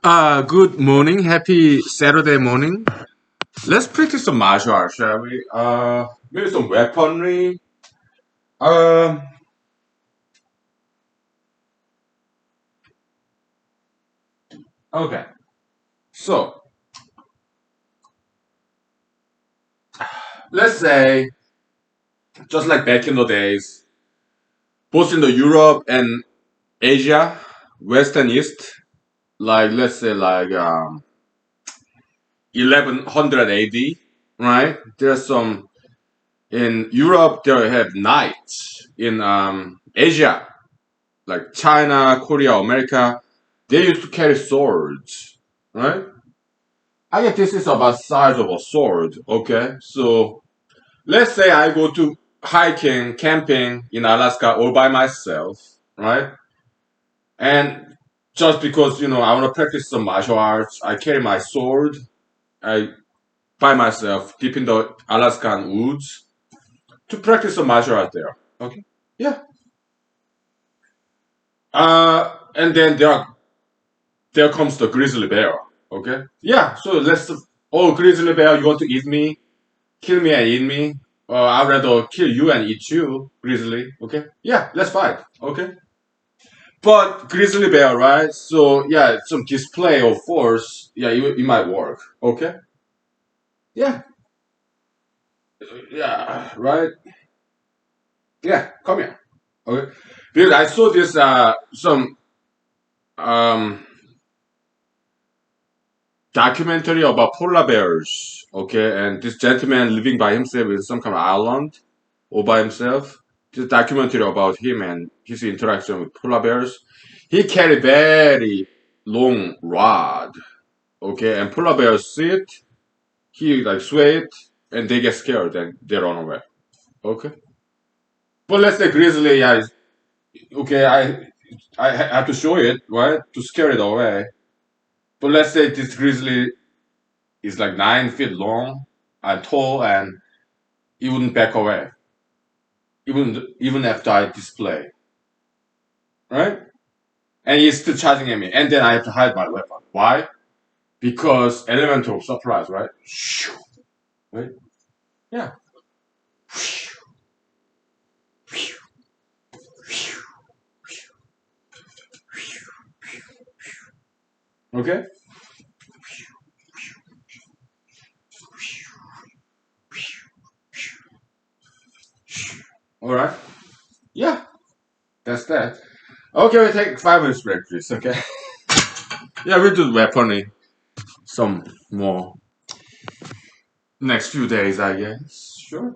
Good morning. Happy Saturday morning. Let's practice some martial arts, shall we? Maybe some weaponry. Um, okay. So, let's say, just like back in the days, both in the Europe and Asia, West and East, like let's say like 1100 AD, right? There's some in Europe. They have knights. In Asia, like China, Korea, America, they used to carry swords, right? I guess this is about size of a sword. Okay, so let's say I go to hiking, camping in Alaska all by myself, right? And just because I want to practice some martial arts, I carry my sword. I by myself deep in the Alaskan woods to practice some martial art there. Okay, yeah. And then there comes the grizzly bear. Okay, yeah. So let's. Oh, grizzly bear, you want to eat me? Kill me and eat me. I'd rather kill you and eat you, grizzly. Okay? Yeah, let's fight. Okay? But grizzly bear, right? So yeah, some display of force. Yeah, it might work. Okay? Yeah, yeah, right. Yeah, come here. Okay? Because I saw this some um documentary about polar bears. Okay, and this gentleman living by himself in some kind of island all by himself. This documentary about him and his interaction with polar bears. He carry very long rod. Okay, and polar bears see it. He like sway it, and they get scared and they run away. Okay, but let's say grizzly. Yeah, okay. I have to show it right to scare it away. But let's say this grizzly is like 9 feet long and tall, and he wouldn't back away, even after I display, right? And he's still charging at me, and then I have to hide my weapon. Why? Because element of surprise, right? Right? Yeah. Okay. All right. Yeah. That's that. Okay, we take 5 minutes break, please. Okay. Yeah, we'll do weaponry some more next few days, I guess. Sure.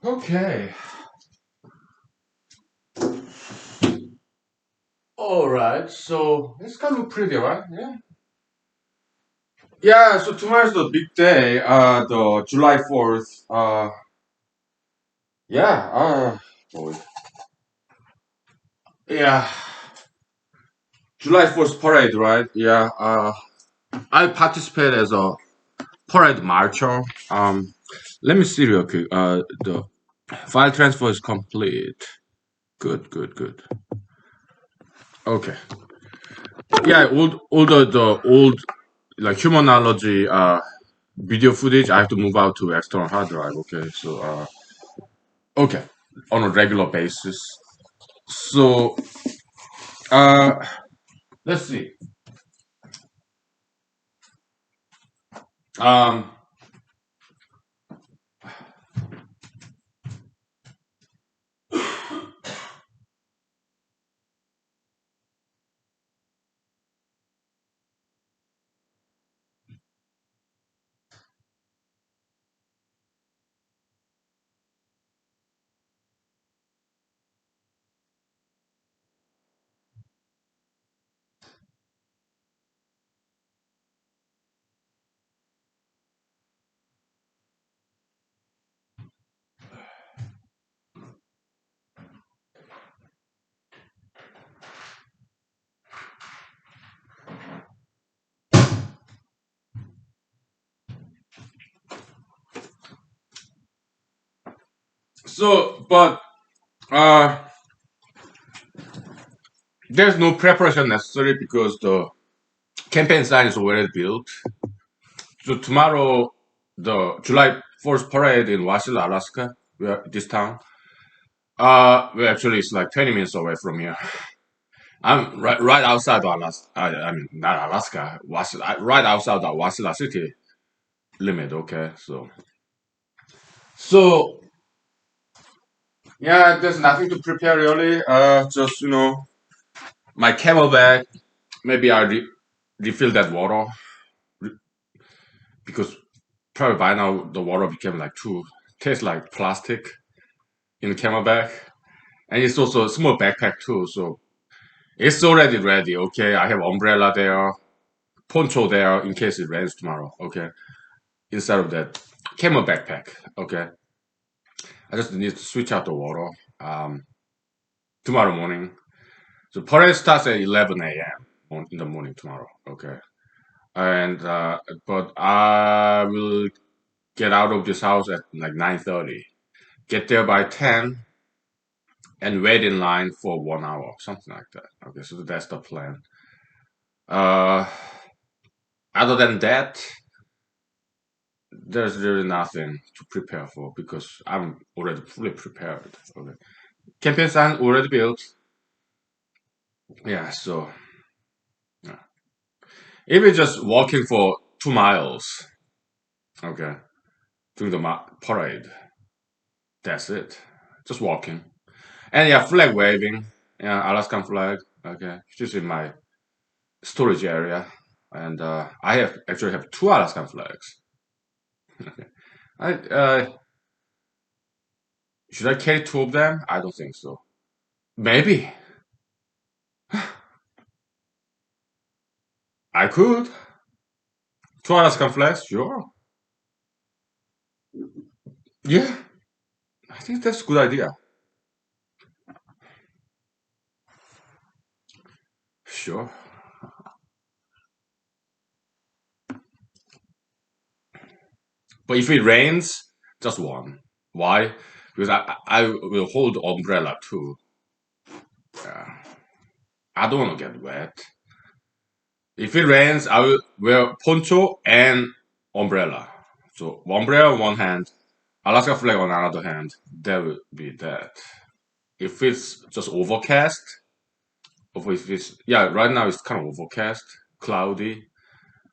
Okay. All right. So it's kind of pretty, right? Yeah. Yeah. So tomorrow's the big day. The July 4th. Yeah. Boy. Yeah. July 4th parade, right? Yeah. I participate as a parade marcher. Let me see real quick. The file transfer is complete. Good. Good. Good. Okay. Yeah. The old like humanology video footage. I have to move out to external hard drive. Okay. So okay, on a regular basis. So uh, let's see. Um, but uh, there's no preparation necessary because the campaign sign is already built. So tomorrow, the July 4th parade in Wasilla, Alaska, where this town. Well, actually, it's like 20 minutes away from here. I'm right outside Alaska. I mean, not Alaska, Wasilla, right outside the Wasilla city limit. Okay, so yeah, there's nothing to prepare really. Just my camelback. Maybe I refill that water because probably by now the water became like too tastes like plastic in the camelback, and it's also a small backpack too. So it's already ready. Okay, I have umbrella there, poncho there in case it rains tomorrow. Okay, instead of that camel backpack. Okay, I just need to switch out the water tomorrow morning. So parade starts at 11 a.m. in the morning tomorrow. Okay, and but I will get out of this house at like 9:30. Get there by 10 and wait in line for 1 hour, something like that. Okay, so that's the plan. Uh, other than that, there's really nothing to prepare for because I'm already fully prepared. Okay, campaign sign already built. Yeah, so yeah. Even just walking for 2 miles, okay, through the parade, that's it. Just walking. And yeah, flag waving. Yeah, Alaskan flag. Okay, just in my storage area. And I actually have two Alaskan flags. Okay. I should I carry two of them? I don't think so. Maybe I could. Two Alaskan flags, sure. Yeah, I think that's a good idea. Sure. But if it rains, just one. Why? Because I will hold the umbrella too. Yeah. I don't want to get wet. If it rains, I will wear poncho and umbrella. So umbrella on one hand, Alaska flag on another hand. That will be that. If it's just overcast, or if it's yeah, right now it's kind of overcast, cloudy.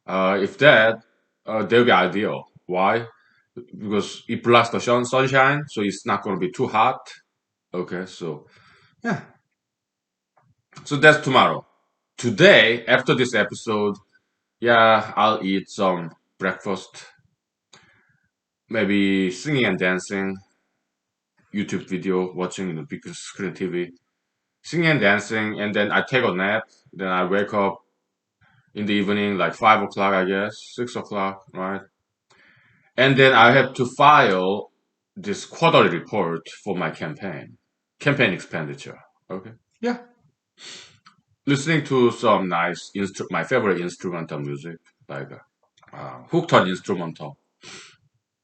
If that will be ideal. Why? Because it blocks the sunshine, so it's not going to be too hot. Okay, so yeah, so that's tomorrow. Today, after this episode, yeah, I'll eat some breakfast, maybe singing and dancing. YouTube video, watching big screen TV, singing and dancing, and then I take a nap. Then I wake up in the evening, like 5 o'clock, I guess, 6 o'clock, right? And then I have to file this quarterly report for my campaign expenditure. Okay, yeah, listening to some my favorite instrumental music, like hooked on instrumental,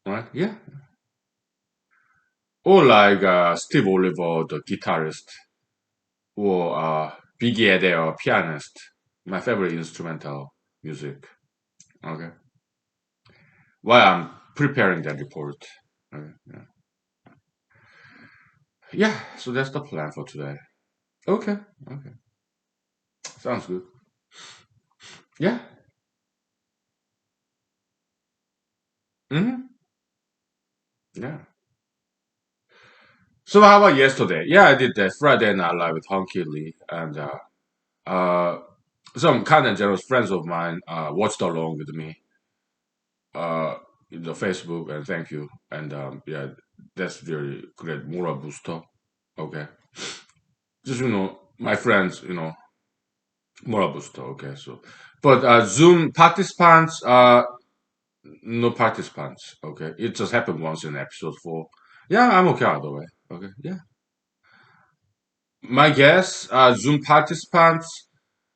right? Yeah, or like Steve Oliver, the guitarist, or Biggie Adair, pianist. My favorite instrumental music. Okay, while I'm preparing that report. Okay, yeah. Yeah, so that's the plan for today. Okay, okay, sounds good. Yeah. Hmm. Yeah. So how about yesterday? Yeah, I did that Friday Night Live with Honky Lee, and uh, some kind and generous friends of mine watched along with me uh, in the Facebook, and thank you. And yeah, that's really great moral booster. Okay, just my friends, moral booster. Okay, so but Zoom participants, no participants. Okay, it just happened once in episode 4. Yeah, I'm okay either way. Okay, yeah. My guess, Zoom participants,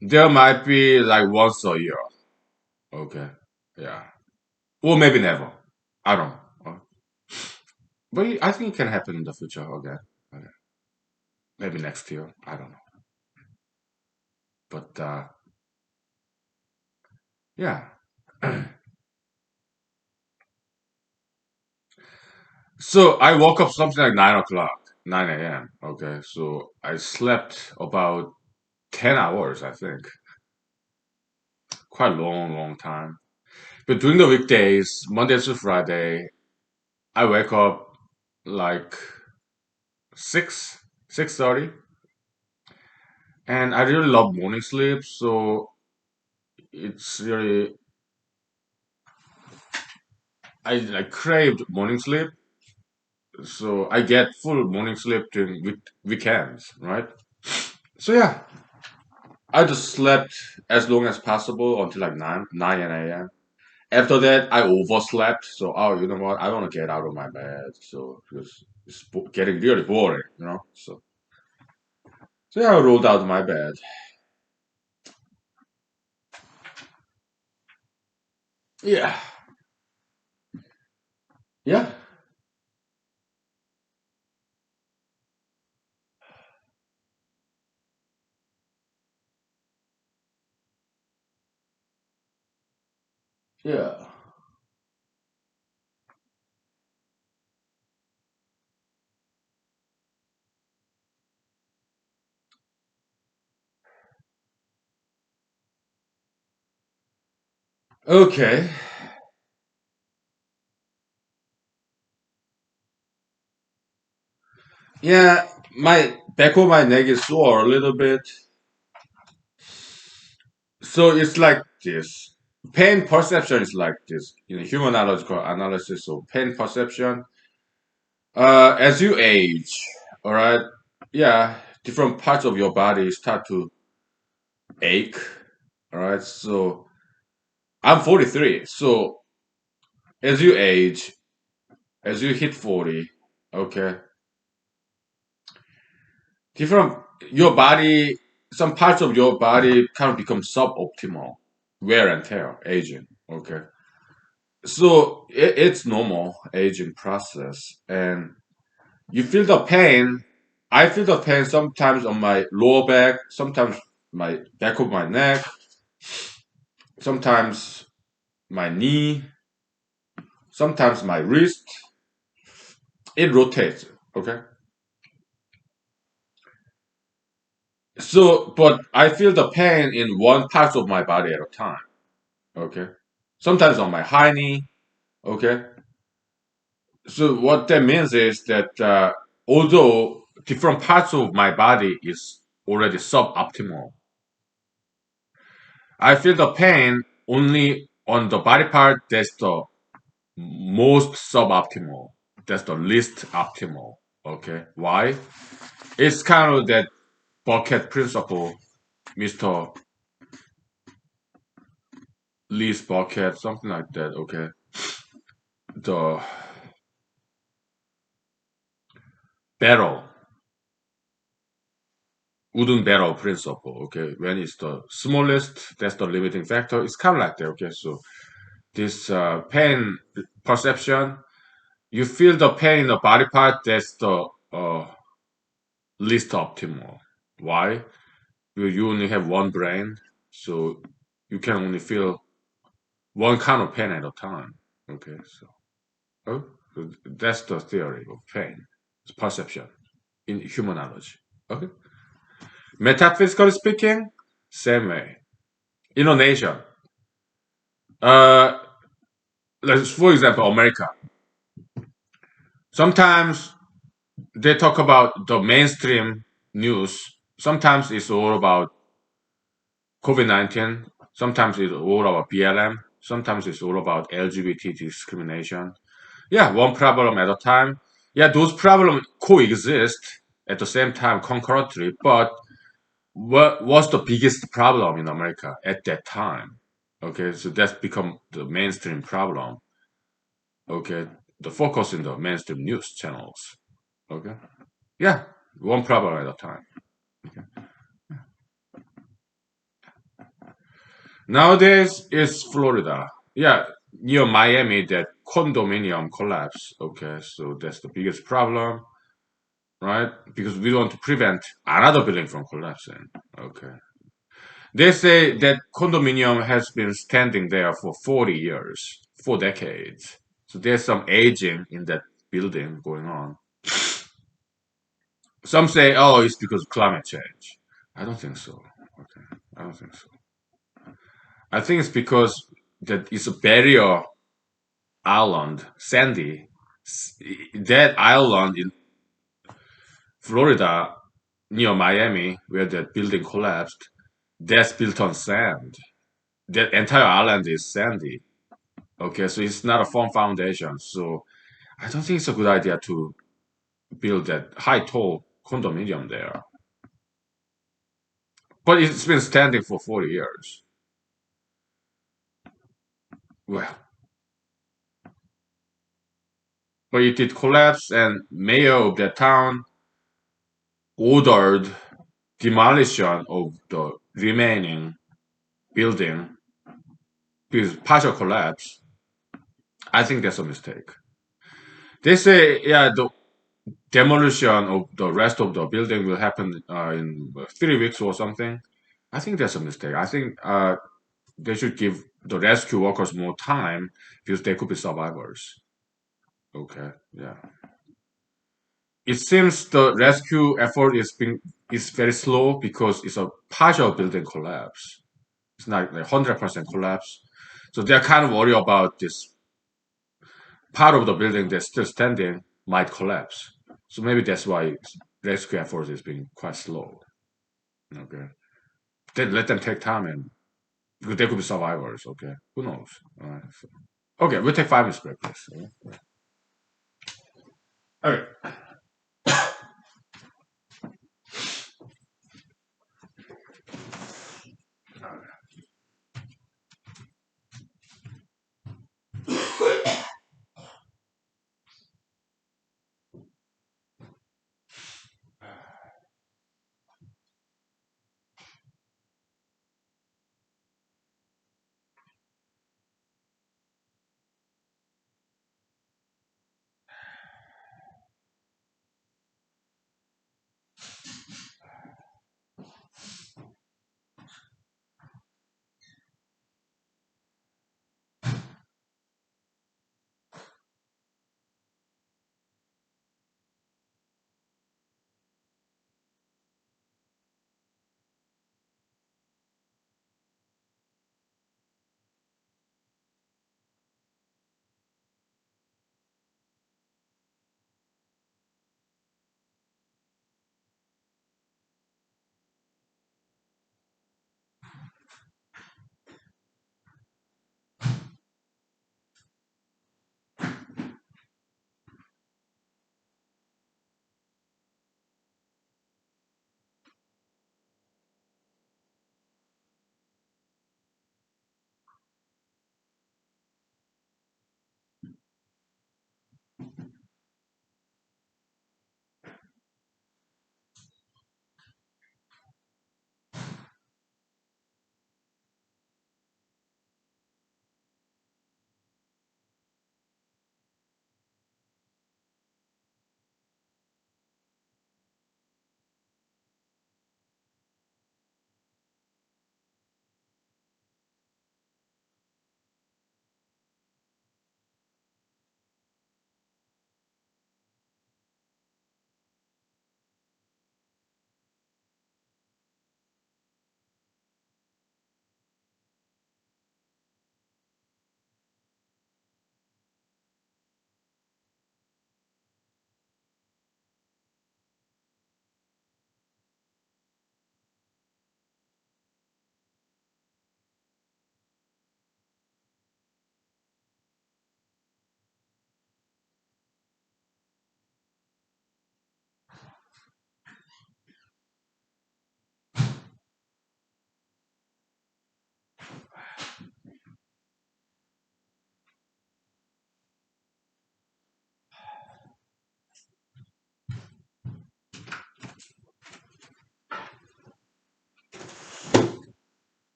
there might be like once a year. Okay. Yeah. Or maybe never. I don't know. But I think it can happen in the future. Okay. Okay. Maybe next year. I don't know. But yeah. So I woke up something like 9 o'clock, 9 a.m. Okay. So I slept about 10 hours, I think. Quite long, long time. But during the weekdays, Monday to Friday, I wake up like 6, 6:30, and I really love morning sleep. So it's really I craved morning sleep. So I get full morning sleep during weekends, right? So yeah, I just slept as long as possible until like 9 a.m. After that, I overslept. So oh, you know what? I want to get out of my bed. So because it's getting really boring. So yeah, I rolled out of my bed. Yeah, yeah, yeah. Okay. Yeah, my back of my neck is sore a little bit. So it's like this. Pain perception is like this. Humanological analysis of pain perception. As you age, all right, yeah, different parts of your body start to ache. All right, so I'm 43. So as you age, as you hit 40, okay, different your body, some parts of your body kind of become suboptimal, wear and tear, aging. Okay, so it's normal aging process, and you feel the pain. I feel the pain sometimes on my lower back, sometimes my back of my neck, sometimes my knee, sometimes my wrist. It rotates. Okay. So, but I feel the pain in one part of my body at a time. Okay. Sometimes on my high knee. Okay. So what that means is that although different parts of my body is already suboptimal, I feel the pain only on the body part that's the most suboptimal. That's the least optimal. Okay, why? It's kind of that bucket principle, Mr. Lee's bucket, something like that. Okay, the barrel, wooden barrel principle. Okay, when it's the smallest, that's the limiting factor. It's kind of like that. Okay, so this pain perception, you feel the pain in the body part. That's the least optimal. Why? Because you only have one brain, so you can only feel one kind of pain at a time. Okay, oh, so that's the theory of pain. It's perception in humanology. Okay, metaphysically speaking, same way. Intonation. Uh, let's, for example, America. Sometimes they talk about the mainstream news. Sometimes it's all about COVID-19. Sometimes it's all about BLM. Sometimes it's all about LGBT discrimination. Yeah, one problem at a time. Yeah, those problems coexist at the same time concurrently. But what was the biggest problem in America at that time? Okay, so that's become the mainstream problem. Okay, the focus in the mainstream news channels. Okay, yeah, one problem at a time. Nowadays, it's Florida. Yeah, near Miami, that condominium collapse. Okay, so that's the biggest problem, right? Because we want to prevent another building from collapsing. Okay. They say that condominium has been standing there for 40 years, 4 decades. So there's some aging in that building going on. Some say, oh, it's because of climate change. I don't think so. Okay. I don't think so. I think it's because that it's a barrier island, sandy. That island in Florida, near Miami, where that building collapsed, that's built on sand. That entire island is sandy. Okay, so it's not a firm foundation. So I don't think it's a good idea to build that high, tall condominium there. But it's been standing for 40 years. Well, but it did collapse, and mayor of that town ordered demolition of the remaining building because partial collapse. I think that's a mistake. They say, yeah, the demolition of the rest of the building will happen in 3 weeks or something. I think that's a mistake. I think they should give the rescue workers more time because they could be survivors. Okay, yeah. It seems the rescue effort is very slow because it's a partial building collapse. It's not like 100% collapse. So they're kind of worried about this part of the building that's still standing might collapse. So maybe that's why rescue effort is being quite slow. Okay, then let them take time and because they could be survivors. Okay, who knows? All right, so. Okay, we'll take 5 minutes break, please. Okay.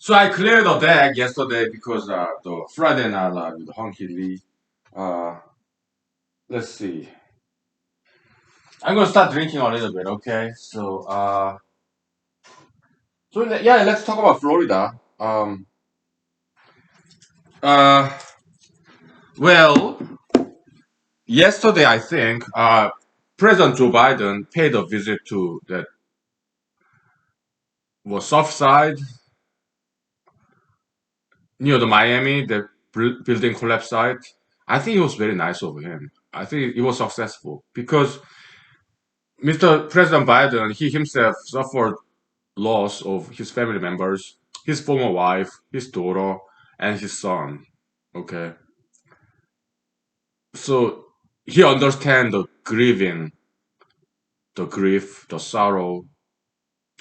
So I cleared the deck yesterday because the Friday night live with Honky Lee. Uh, let's see. I'm gonna start drinking a little bit, okay? Yeah, let's talk about Florida. Uh, well, yesterday I think President Joe Biden paid a visit to that was South Side near the Miami, the building collapse site. I think it was very nice of him. I think it was successful because Mr. President Biden, he himself suffered loss of his family members, his former wife, his daughter, and his son. Okay, so he understands the grieving, the grief, the sorrow.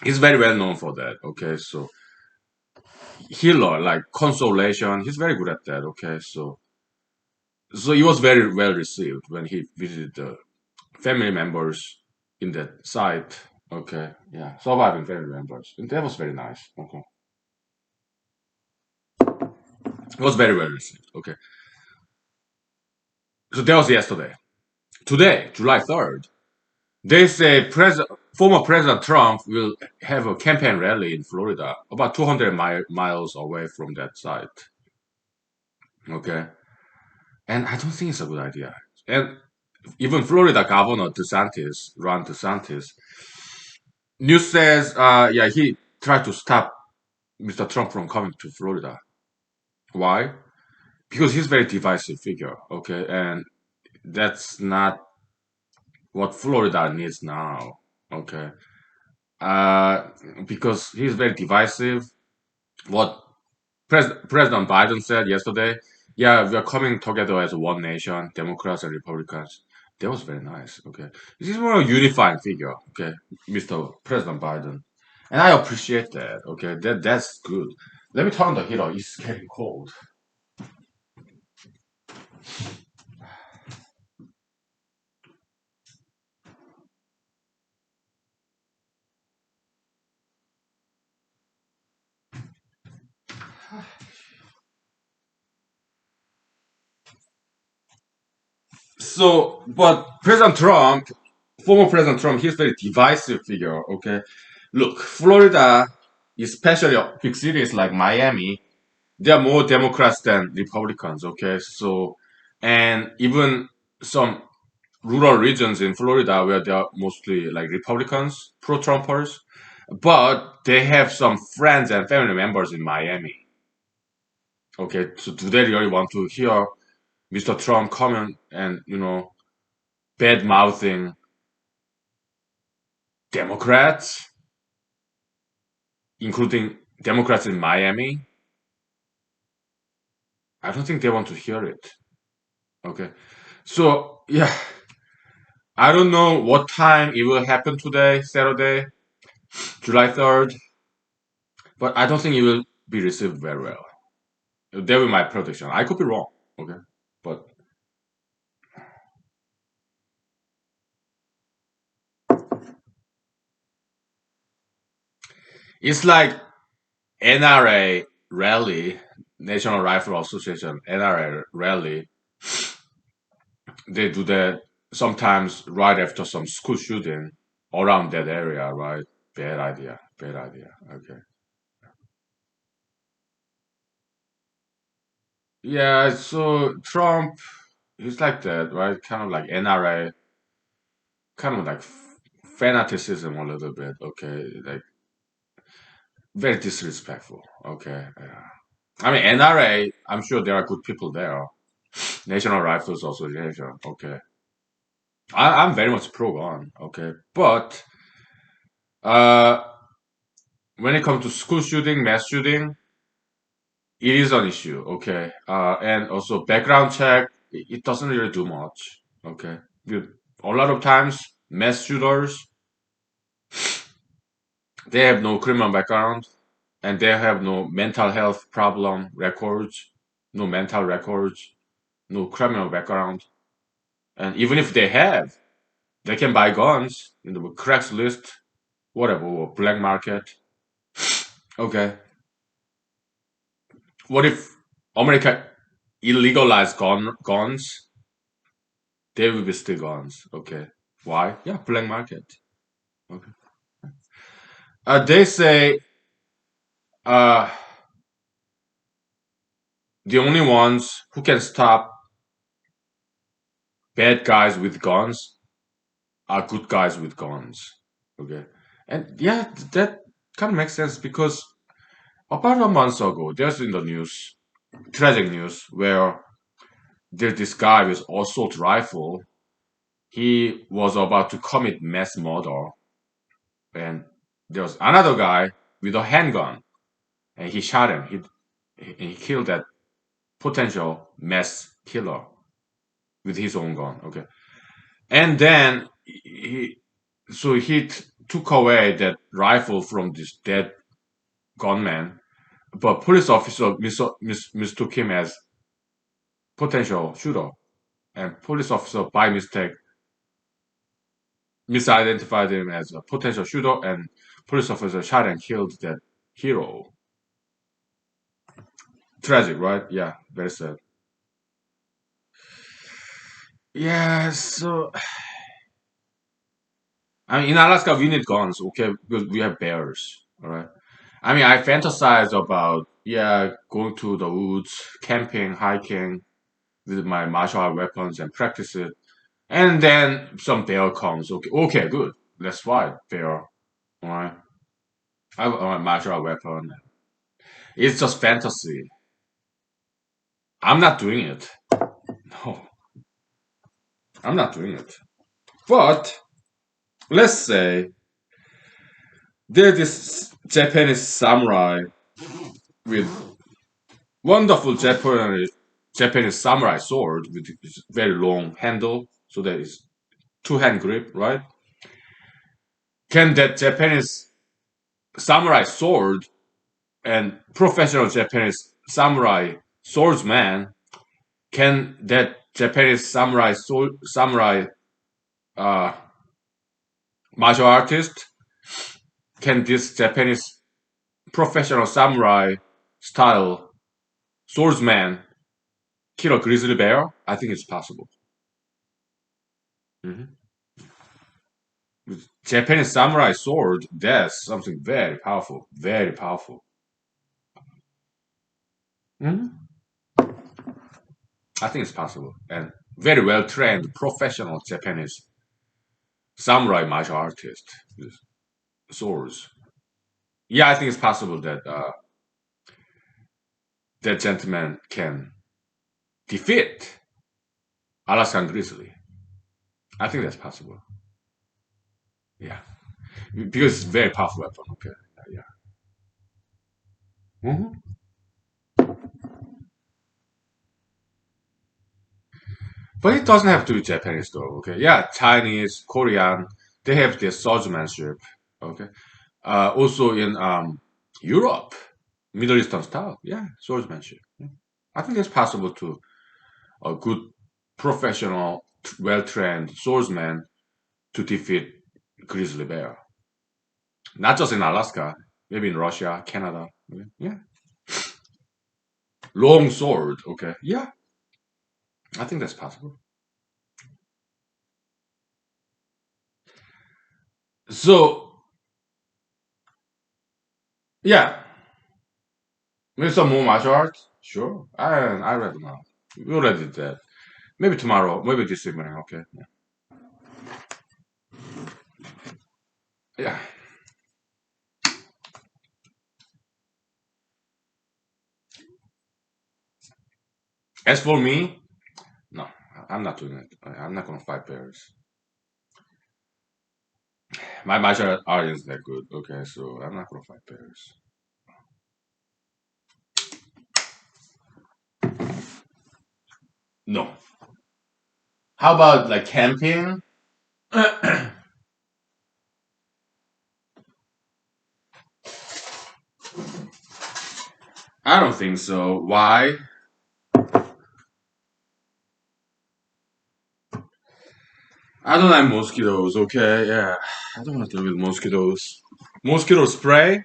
He's very well known for that. Okay, so healer, like consolation, he's very good at that. Okay, so he was very well received when he visited the family members in that site. Okay, yeah, surviving family members, and that was very nice. Okay, it was very well received. Okay, so that was yesterday. Today, July 3rd, they say former President Trump will have a campaign rally in Florida, about 200 miles away from that site. Okay, and I don't think it's a good idea. And even Florida Governor Ron DeSantis, news says, yeah, he tried to stop Mr. Trump from coming to Florida. Why? Because he's a very divisive figure. Okay, and that's not what Florida needs now. Okay, uh, because he's very divisive. What President Biden said yesterday, yeah, we are coming together as one nation, Democrats and Republicans. That was very nice. Okay, this is more a unifying figure. Okay, Mr. President Biden, and I appreciate that. Okay, that's good. Let me turn the heater. It's getting cold. But former President Trump, he's a very divisive figure. Okay, look, Florida, especially big cities like Miami, there are more Democrats than Republicans. Okay, and even some rural regions in Florida where they are mostly like Republicans, pro-Trumpers, but they have some friends and family members in Miami. Okay, so do they really want to hear Mr. Trump comment and bad mouthing Democrats, including Democrats in Miami? I don't think they want to hear it. Okay, so yeah, I don't know what time it will happen today, Saturday, July 3rd, but I don't think it will be received very well. That will be my prediction. I could be wrong. Okay, but it's like NRA rally, National Rifle Association NRA rally. They do that sometimes right after some school shooting around that area, right? Bad idea. Bad idea. Okay. Yeah, so Trump, he's like that, right? Kind of like NRA, kind of like fanaticism a little bit, okay? Like very disrespectful, okay? Yeah. I mean, NRA, I'm sure there are good people there. National Rifles Association, okay? I'm very much pro-gun, okay? But uh, when it comes to school shooting, mass shooting, it is an issue, okay? And also background check, it doesn't really do much, okay? A lot of times, mass shooters, they have no criminal background and they have no mental health problem records, no mental records, no criminal background. And even if they have, they can buy guns in the cracks, Craigslist, whatever, or black market. Okay. What if America illegalized guns? There will be still guns. Okay. Why? Yeah, black market. Okay. They say uh, the only ones who can stop bad guys with guns are good guys with guns. Okay. And yeah, that kind of makes sense because about a month ago, there's in the news, tragic news, where there's this guy with assault rifle. He was about to commit mass murder, and there was another guy with a handgun, and he shot him. He killed that potential mass killer with his own gun. Okay, and then he took away that rifle from this dead gunman, but police officer mistook him as potential shooter, and police officer by mistake misidentified him as a potential shooter, and police officer shot and killed that hero. Tragic, right? Yeah, very sad. Yeah, so I mean, in Alaska, we need guns, okay, because we have bears, all right. I mean, I fantasize about yeah, going to the woods, camping, hiking with my martial art weapons and practice it, and then some bear comes. Okay, okay, good. Let's fight bear. All right, I have my martial art weapon. It's just fantasy. I'm not doing it. No, I'm not doing it. But let's say there's this Japanese samurai with wonderful Japanese samurai sword with very long handle, so that is two hand grip, right? Can that Japanese samurai sword and professional Japanese samurai swordsman can that Japanese samurai uh, martial artist can this Japanese professional samurai style swordsman kill a grizzly bear? I think it's possible. Mhm. With Japanese samurai sword, that's something very powerful, very powerful. Mhm. I think it's possible, and very well trained professional Japanese samurai martial artist with swords. Yeah, I think it's possible that that gentleman can defeat Alaskan grizzly. I think that's possible. Yeah, because it's a very powerful weapon. Okay, yeah. Mhm. But it doesn't have to be Japanese though. Okay, yeah, Chinese, Korean, they have their swordsmanship. Okay, also in Europe, Middle Eastern style, yeah, swordsmanship. Yeah. I think it's possible to a good professional, well trained swordsman to defeat grizzly bear. Not just in Alaska, maybe in Russia, Canada. Okay. Yeah, long sword. Okay, yeah, I think that's possible. So yeah, maybe some more martial arts. Sure, I read them out. We already did that. Maybe tomorrow, maybe this evening. Okay. Yeah. Yeah. As for me, no, I'm not doing it. I'm not gonna fight bears. My martial art is that good. Okay, so I'm not gonna fight bears. No. How about like camping? I don't think so. Why? I don't like mosquitoes. Okay, yeah, I don't want to deal with mosquitoes. Mosquito spray?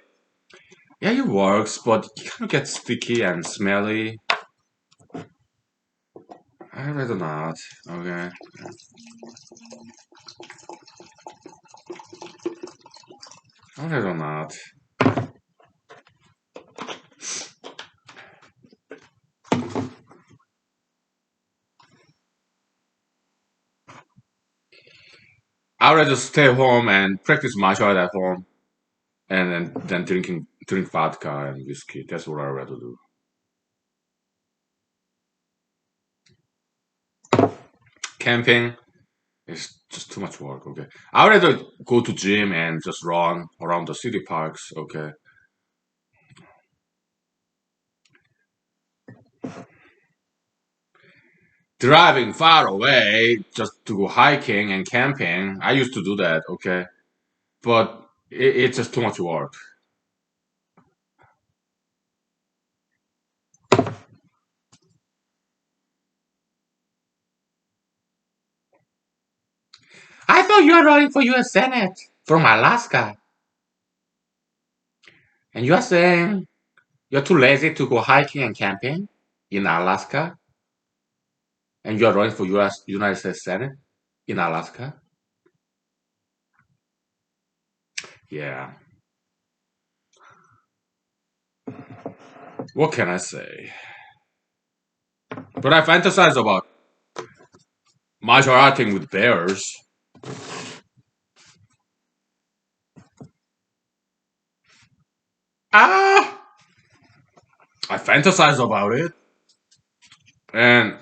Yeah, it works, but it kind of gets sticky and smelly. I'd rather not. Okay. I'd rather not. I'd rather stay home and practice martial art at home, and then drink vodka and whiskey. That's what I'd rather do. Camping is just too much work. Okay. I'd rather go to gym and just run around the city parks. Okay. Driving far away just to go hiking and camping. I used to do that. Okay. But it's just too much work. I thought you were running for U.S. Senate from Alaska, and you are saying you're too lazy to go hiking and camping in Alaska, and you are running for U.S. United States Senate in Alaska. Yeah. What can I say? But I fantasize about martial arting with bears. Ah, I fantasize about it, and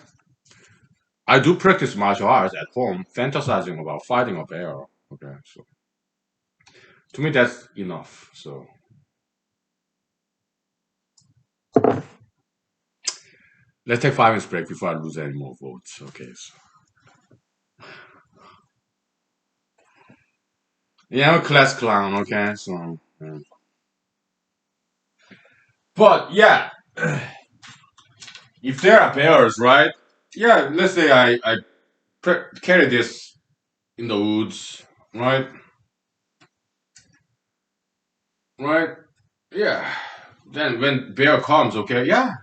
I do practice martial arts at home, fantasizing about fighting a bear. Okay, so to me that's enough. So let's take 5 minutes break before I lose any more votes. Okay, so yeah, I'm a class clown. Okay, so but yeah, if there are bears, right? Yeah, let's say I carry this in the woods, right? Right? Yeah. Then when bear comes, okay, yeah,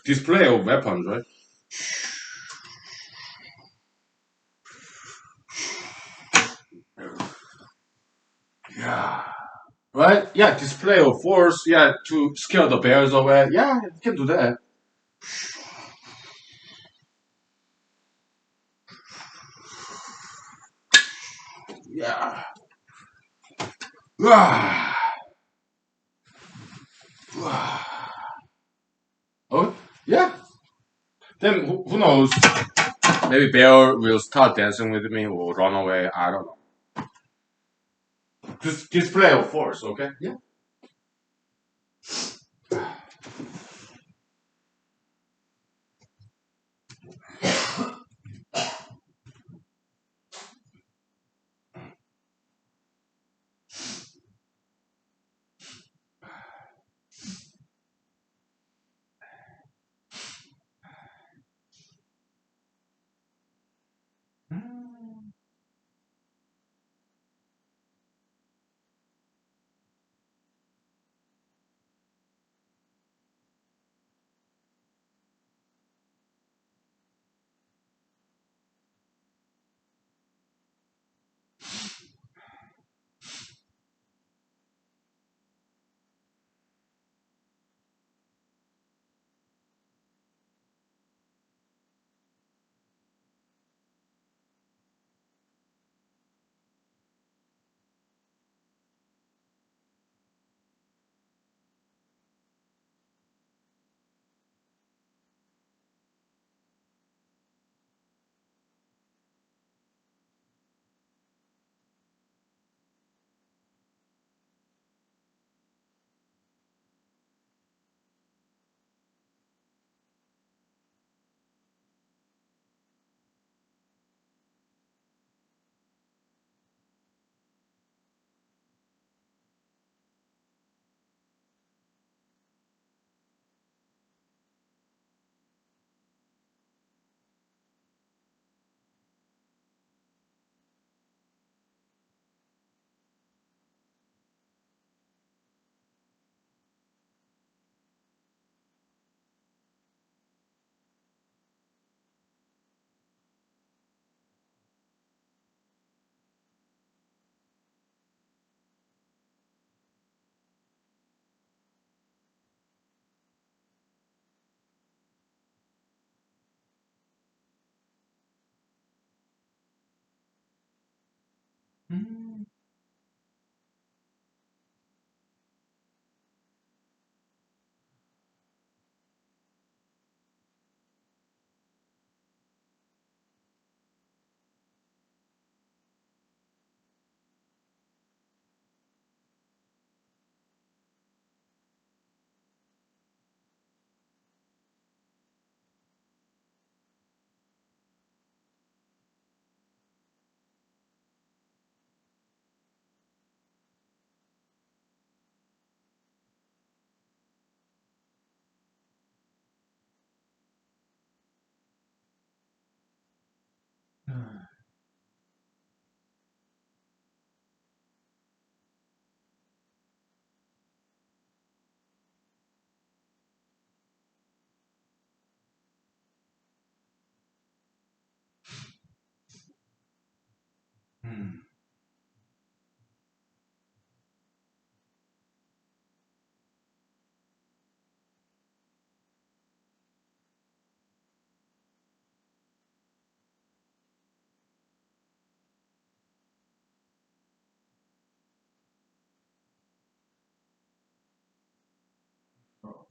display of weapons, right? Yeah. Right? Yeah, display of force, yeah, to scare the bears away. Yeah, you can do that. Yeah. Ah. Oh, yeah. Then who knows? Maybe bear will start dancing with me or run away. I don't know. Just display of force, okay? Yeah. Mm. Mm. Oh,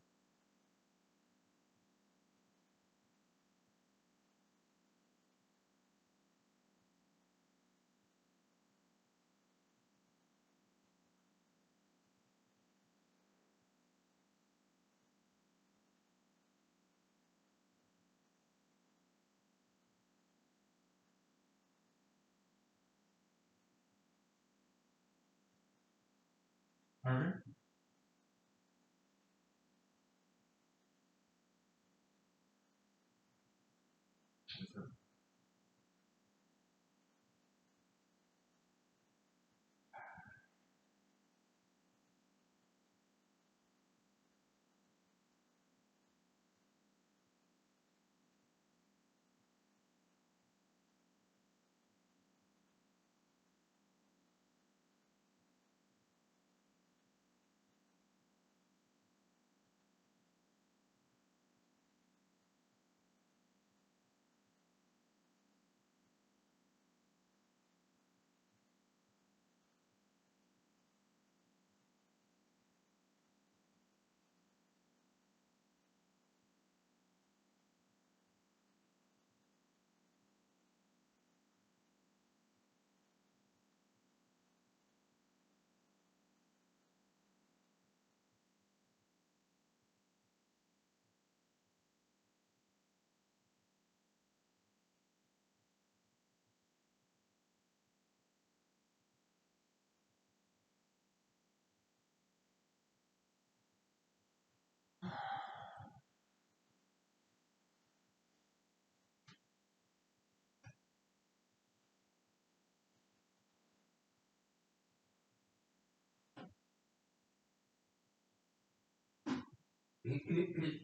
okay.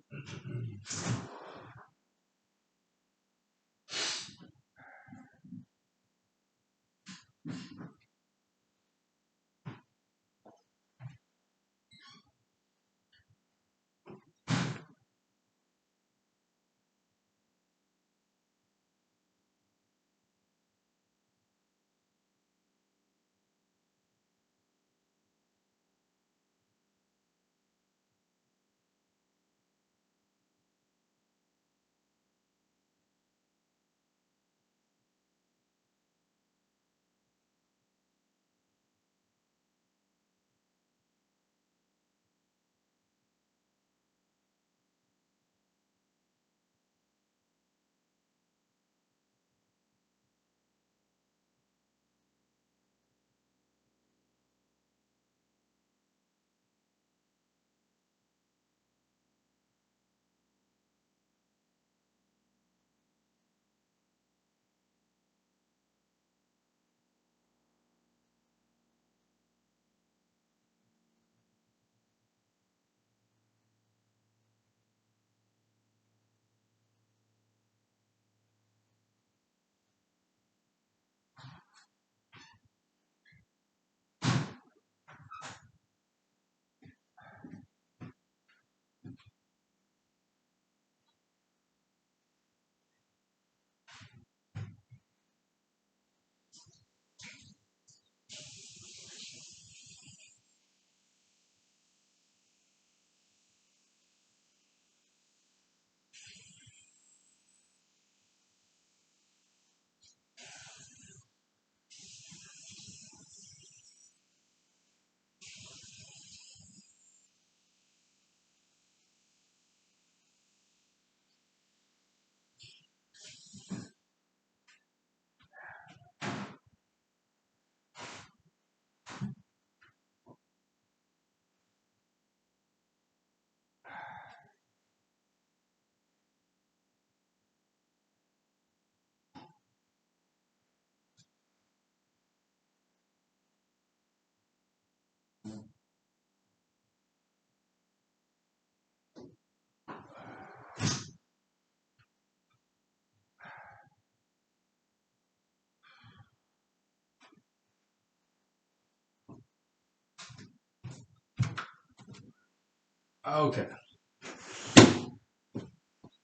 Okay.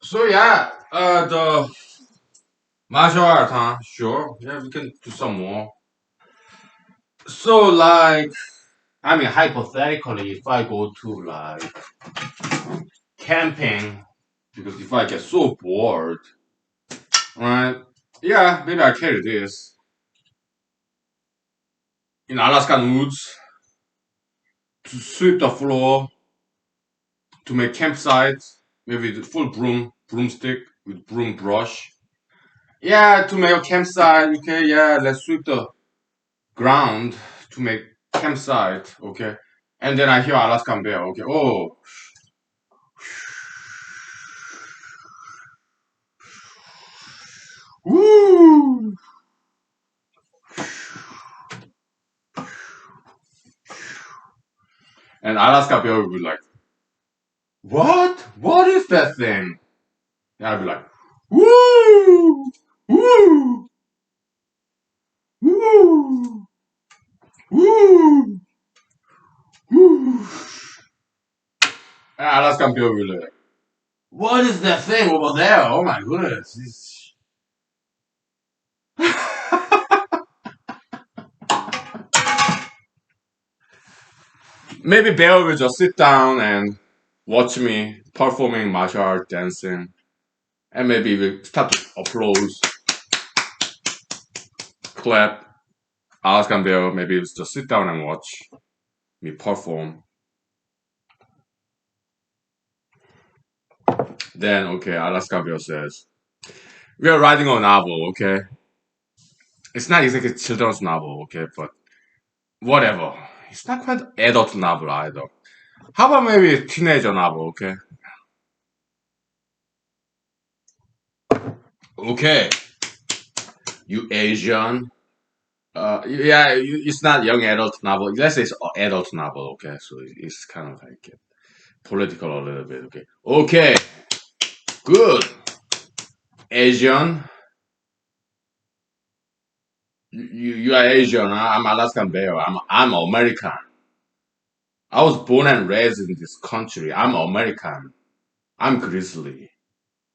So yeah, the martial art, huh? Sure. Yeah, we can do some more. So like, I mean, hypothetically, if I go to like camping, because if I get so bored, right? Yeah, maybe I carry this in Alaskan woods to sweep the floor, to make campsites, maybe the full broomstick with broom brush. Yeah, to make a campsite. Okay, yeah, let's sweep the ground to make campsite. Okay, and then I hear Alaskan bear. Okay, oh, woo! And Alaska bear will be like, what? What is that thing? And I'll be like, woo, woo, woo, woo, woo. And Alaska bear will be like, what is that thing over there? Oh my goodness. Maybe Bear will just sit down and watch me performing martial art dancing, and maybe we start to applause, clap. Alaskan Bear maybe just sit down and watch me perform. Then okay, Alaska Bear says, "We are writing a novel, okay? It's not exactly a children's novel, okay, but whatever. It's not quite adult novel either. How about maybe a teenager novel, okay? Okay, you Asian." Yeah, it's not young adult novel. Let's say it's adult novel. Okay, so it's kind of like political a little bit. Okay, okay, good. Asian, you are Asian. Huh? I'm Alaskan Bear. I'm American. I was born and raised in this country. I'm American. I'm grizzly.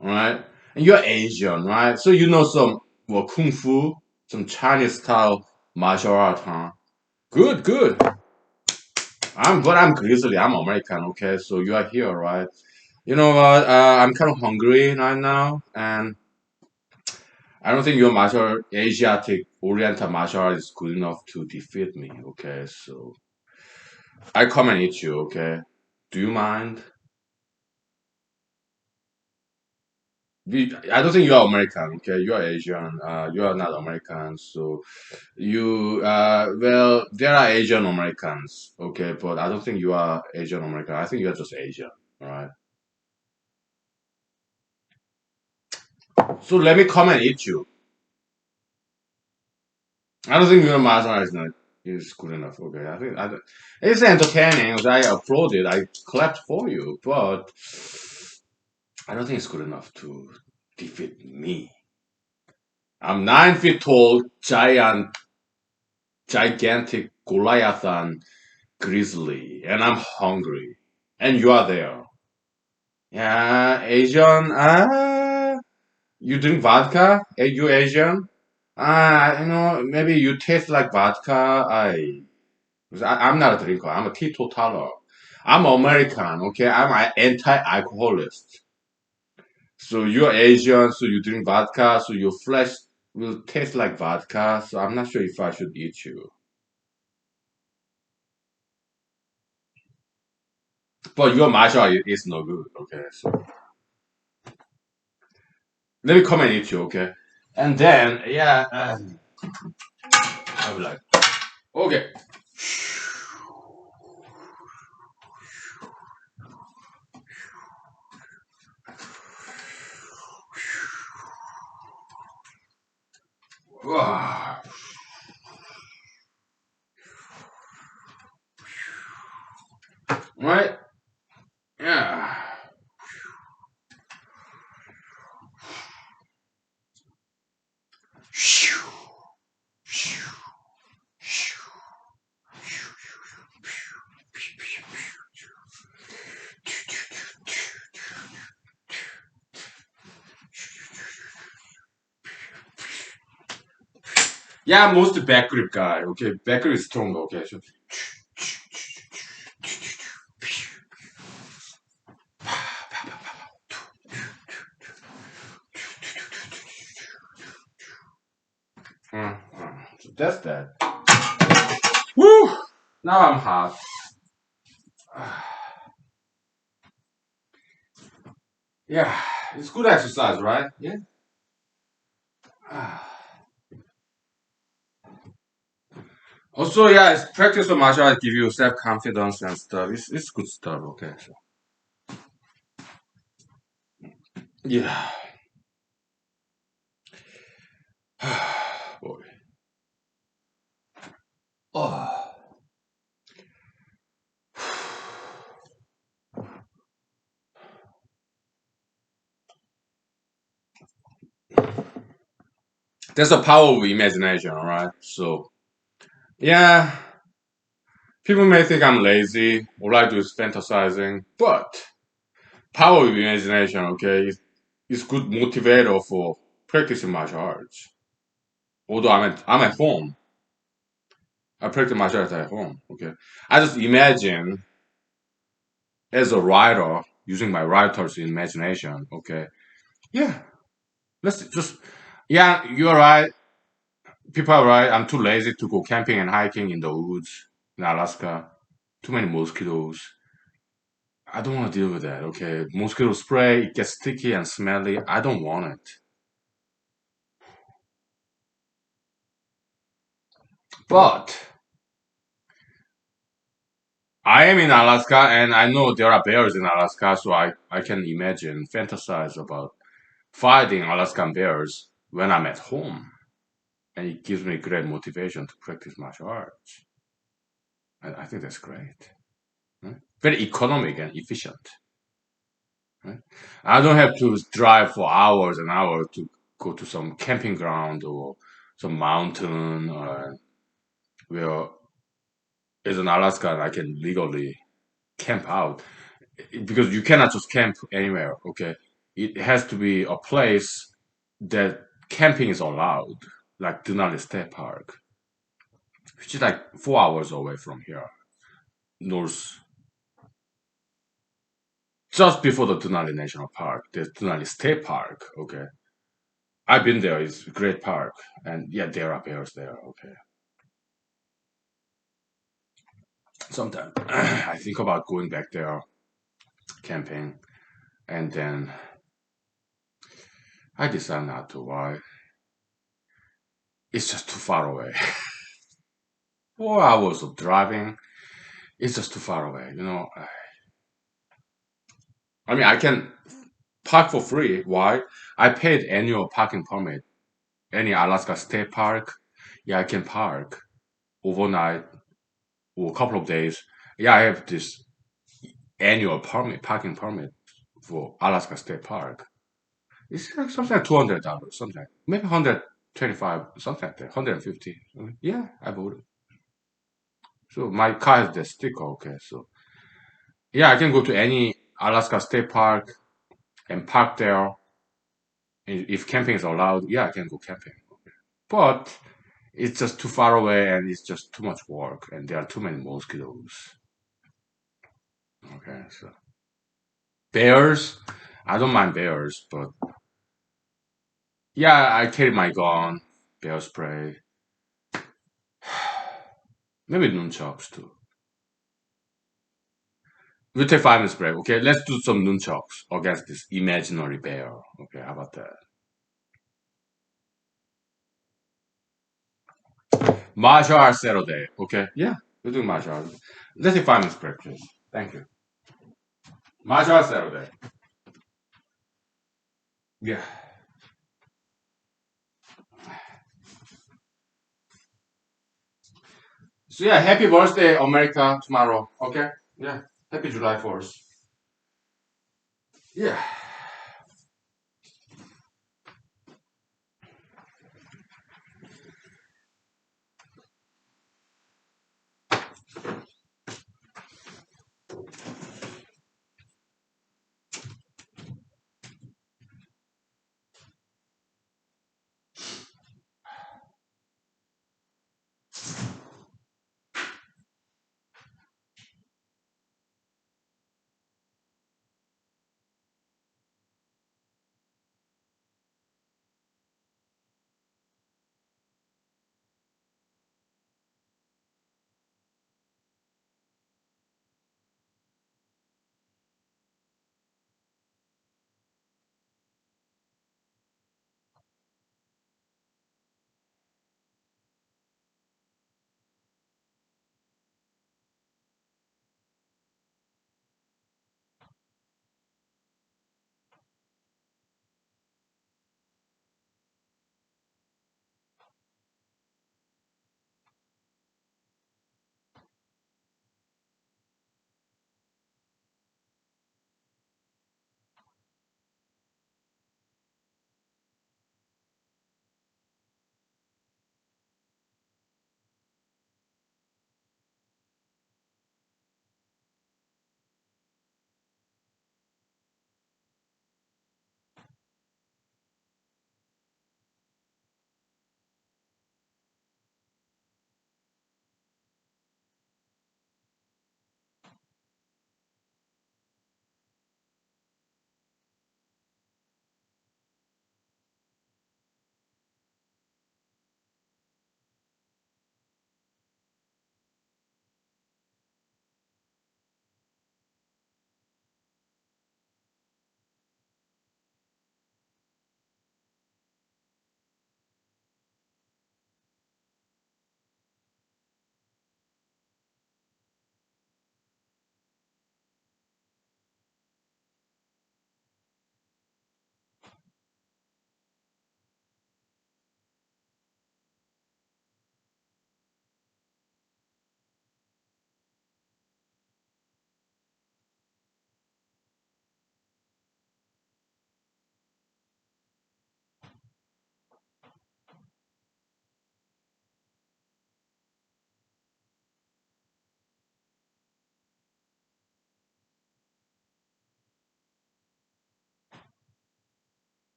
All right, and you're Asian, right? So you know some well kung fu, some Chinese style martial art, huh? Good, good. I'm grizzly. I'm American. Okay, so you are here, right? You know what? I'm kind of hungry right now, and I don't think your martial Asiatic Oriental martial art is good enough to defeat me. Okay, so I come and eat you. Okay, do you mind? I don't think you are American. Okay, you are Asian. You are not American. So you well, there are Asian Americans. Okay, but I don't think you are Asian American. I think you are just Asian. All right. So let me come and eat you. I don't think your martial art is good enough. Okay, it's entertaining. I applaud it. I clapped for you, but I don't think it's good enough to defeat me. I'm 9 feet tall, gigantic Goliathan grizzly, and I'm hungry. And you are there. Yeah, Asian. You drink vodka? Hey, you Asian? Maybe you taste like vodka. Because I'm not a drinker. I'm a teetotaler. I'm American, okay? I'm an anti-alcoholist. So you're Asian, so you drink vodka, so your flesh will taste like vodka. So I'm not sure if I should eat you. But your matcha is no good, okay? So let me come and eat you, okay? And then, yeah, I'll be like, okay. Right? Yeah. Yeah, most back grip guy. Okay, back grip is strong. Okay, so so that's that. Woo! Now I'm hot. Yeah, it's good exercise, right? Yeah. Also, yeah, it's practice of martial arts give you self confidence and stuff. It's good stuff. Okay, so yeah. Boy. Oh. That's the power of imagination, right? So yeah, people may think I'm lazy. All I do is fantasizing, but power of imagination, okay, is good motivator for practicing martial arts. Although I'm at home, I practice martial arts at home. Okay, I just imagine as a writer using my writer's imagination. Okay, yeah, let's just yeah, you're right. People are right. I'm too lazy to go camping and hiking in the woods in Alaska. Too many mosquitoes. I don't want to deal with that. Okay, mosquito spray, it gets sticky and smelly. I don't want it. But I am in Alaska and I know there are bears in Alaska, so I can imagine, fantasize about fighting Alaskan bears when I'm at home. And it gives me great motivation to practice martial arts. And I think that's great. Right? Very economic and efficient. Right? I don't have to drive for hours and hours to go to some camping ground or some mountain or where is in Alaska and I can legally camp out because you cannot just camp anywhere. Okay, it has to be a place that camping is allowed, like Denali State Park, which is like 4 hours away from here, north, just before the Denali National Park. There's Denali State Park. Okay, I've been there. It's a great park, and yeah, there are bears there. Okay, sometimes I think about going back there camping, and then I decide not to. Why? It's just too far away. 4 hours of driving, it's just too far away. I mean, I can park for free. Why? I paid annual parking permit. Any Alaska State Park, yeah, I can park overnight or a couple of days. Yeah, I have this annual permit, parking permit for Alaska State Park. It's like something like $200, something maybe 125, something like that, 150. Yeah, I bought it. So my car has the sticker. Okay, so yeah, I can go to any Alaska State Park and park there. If camping is allowed, yeah, I can go camping. But it's just too far away and it's just too much work and there are too many mosquitoes. Okay, so bears, I don't mind bears, but yeah, I carry my gun, bear spray, maybe nunchucks too. We'll take 5 minutes break. Okay, let's do some nunchucks against this imaginary bear. Okay, how about that? Martial arts Saturday. Okay, yeah, we're doing martial arts. Let's take 5 minutes break, please. Thank you. Martial arts Saturday. Yeah. So yeah, happy birthday, America, tomorrow. Okay? Yeah. Happy July 4th. Yeah.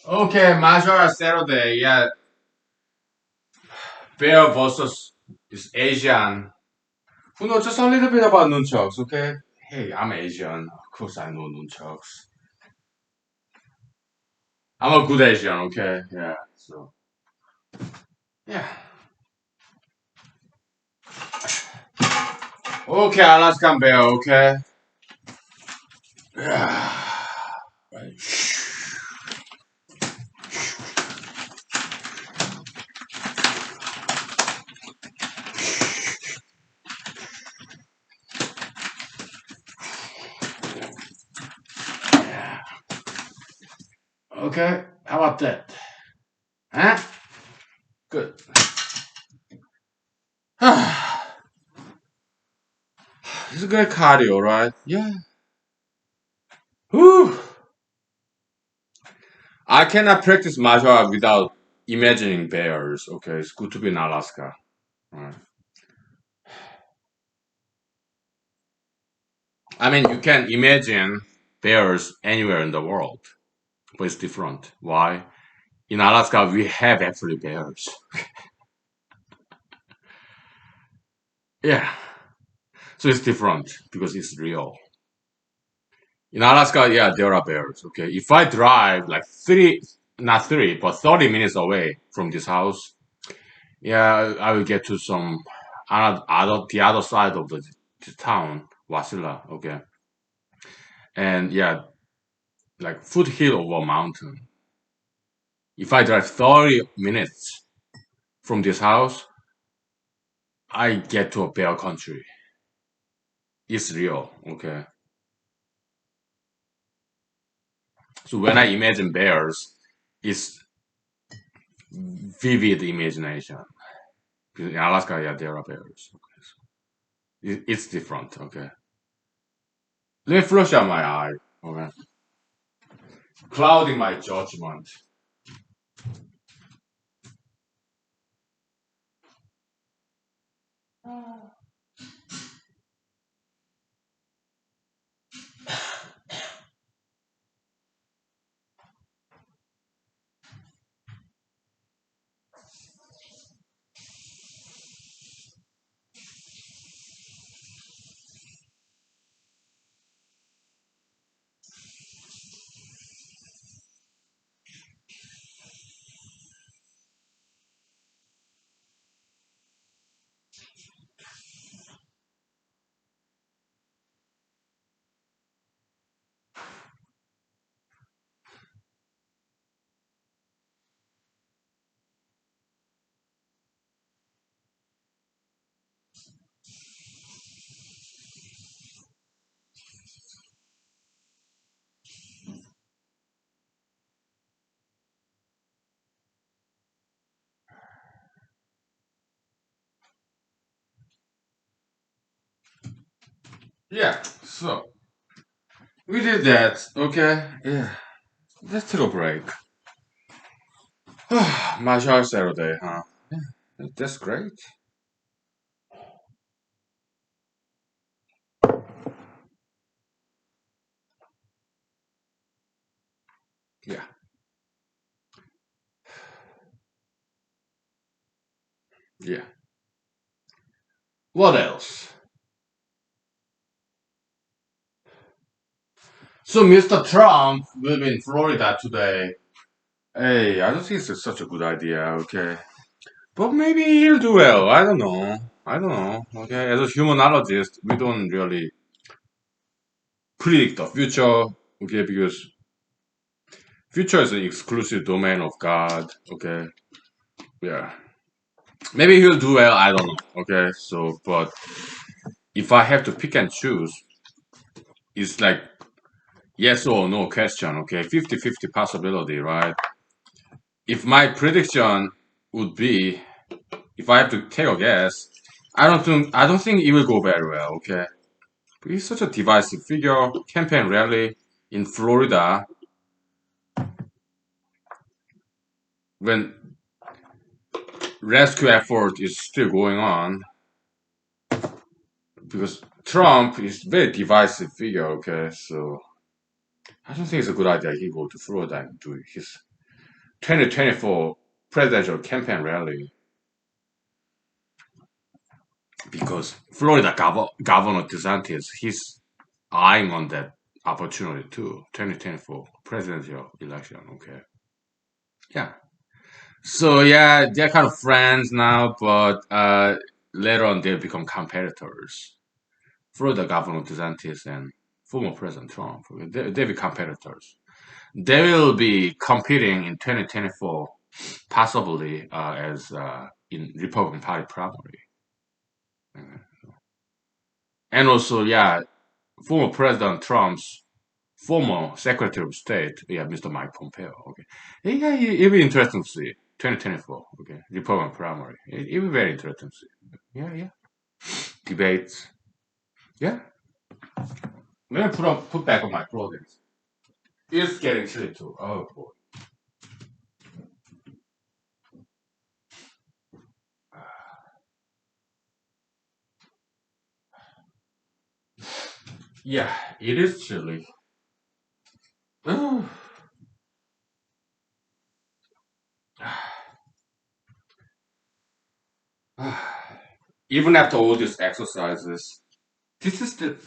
Okay, Major Saturday. Yeah, Bear versus this Asian who knows just a little bit about nunchucks. Okay, hey, I'm Asian. Of course, I know nunchucks. I'm a good Asian. Okay, yeah. So yeah. Okay, Alaskan Bear. Okay. Yeah. Right. Yeah. Okay. How about that? Huh? Good. It's a good cardio, right? Yeah. Whew. I cannot practice martial art without imagining bears. Okay, it's good to be in Alaska. Right. I mean, you can imagine bears anywhere in the world, but it's different. Why? In Alaska, we have actually bears. Yeah, so it's different because it's real. In Alaska, yeah, there are bears. Okay, if I drive like not three, but 30 minutes away from this house, yeah, I will get to some the other side of the town, Wasilla. Okay, and yeah, like foothill of a mountain. If I drive 30 minutes from this house, I get to a bear country. is real. Okay. So when I imagine bears, it's vivid imagination. Because in Alaska, yeah, there are bears. Okay. So it's different. Okay. Let me flush out my eye. Okay. Clouding my judgment. Yeah. So we did that. Okay. Yeah. Let's take a break. Martial Saturday, huh? Yeah. That's great. Yeah. Yeah. What else? So Mr. Trump will be in Florida today. Hey, I don't think it's such a good idea, okay? But maybe he'll do well. I don't know. I don't know. Okay, as a humanologist, we don't really predict the future. Okay, because future is an exclusive domain of God. Okay, yeah. Maybe he'll do well. I don't know. Okay, so but if I have to pick and choose, it's like yes or no question. Okay, 50-50 possibility, right? If my prediction would be, if I have to take a guess, I don't think it will go very well. Okay, he's such a divisive figure. Campaign rally in Florida when rescue effort is still going on because Trump is very divisive figure. Okay, so I don't think it's a good idea he go to Florida and do his 2024 presidential campaign rally because Florida Governor DeSantis he's eyeing on that opportunity too. 2024 presidential election. Okay, yeah. So yeah, they're kind of friends now, but later on they'll become competitors. Florida Governor DeSantis and former President Trump, they'll be competitors. They will be competing in 2024, possibly as in Republican Party primary. And also, yeah, former President Trump's former Secretary of State, yeah, Mr. Mike Pompeo. Okay, yeah, it'll be interesting to see 2024. Okay, Republican primary. It'll be very interesting to see. Yeah, yeah, debates. Yeah, let me put back on my clothing. It's getting chilly too. Oh boy. Yeah, it is chilly. Even after all these exercises, this is the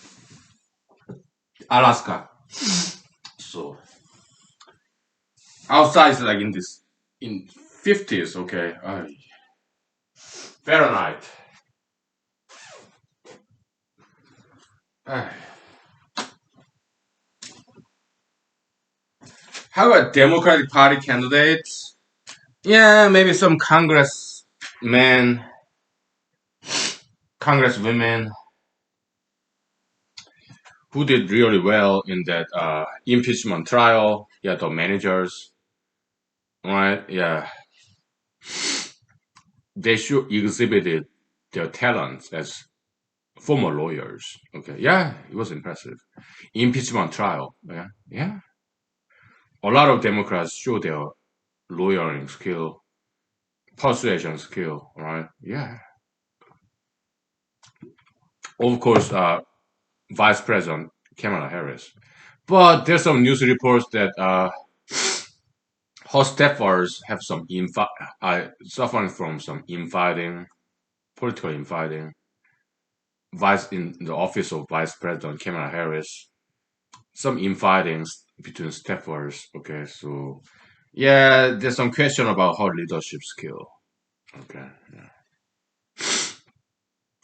Alaska. So outside is like in 50s. Okay, Fahrenheit. How about Democratic Party candidates? Yeah, maybe some congressmen, congresswomen. who did really well in that impeachment trial. Yeah, the managers, right? Yeah, they should exhibited their talents as former lawyers. Okay, yeah, it was impressive. Impeachment trial. Yeah, yeah. A lot of Democrats show their lawyering skill, persuasion skill, right? Yeah. Of course, Vice President Kamala Harris. But there's some news reports that her staffers have some suffering from some infighting, political infighting. Vice in the office of Vice President Kamala Harris, some infighting between staffers. Okay, so yeah, there's some question about her leadership skill. Okay, yeah.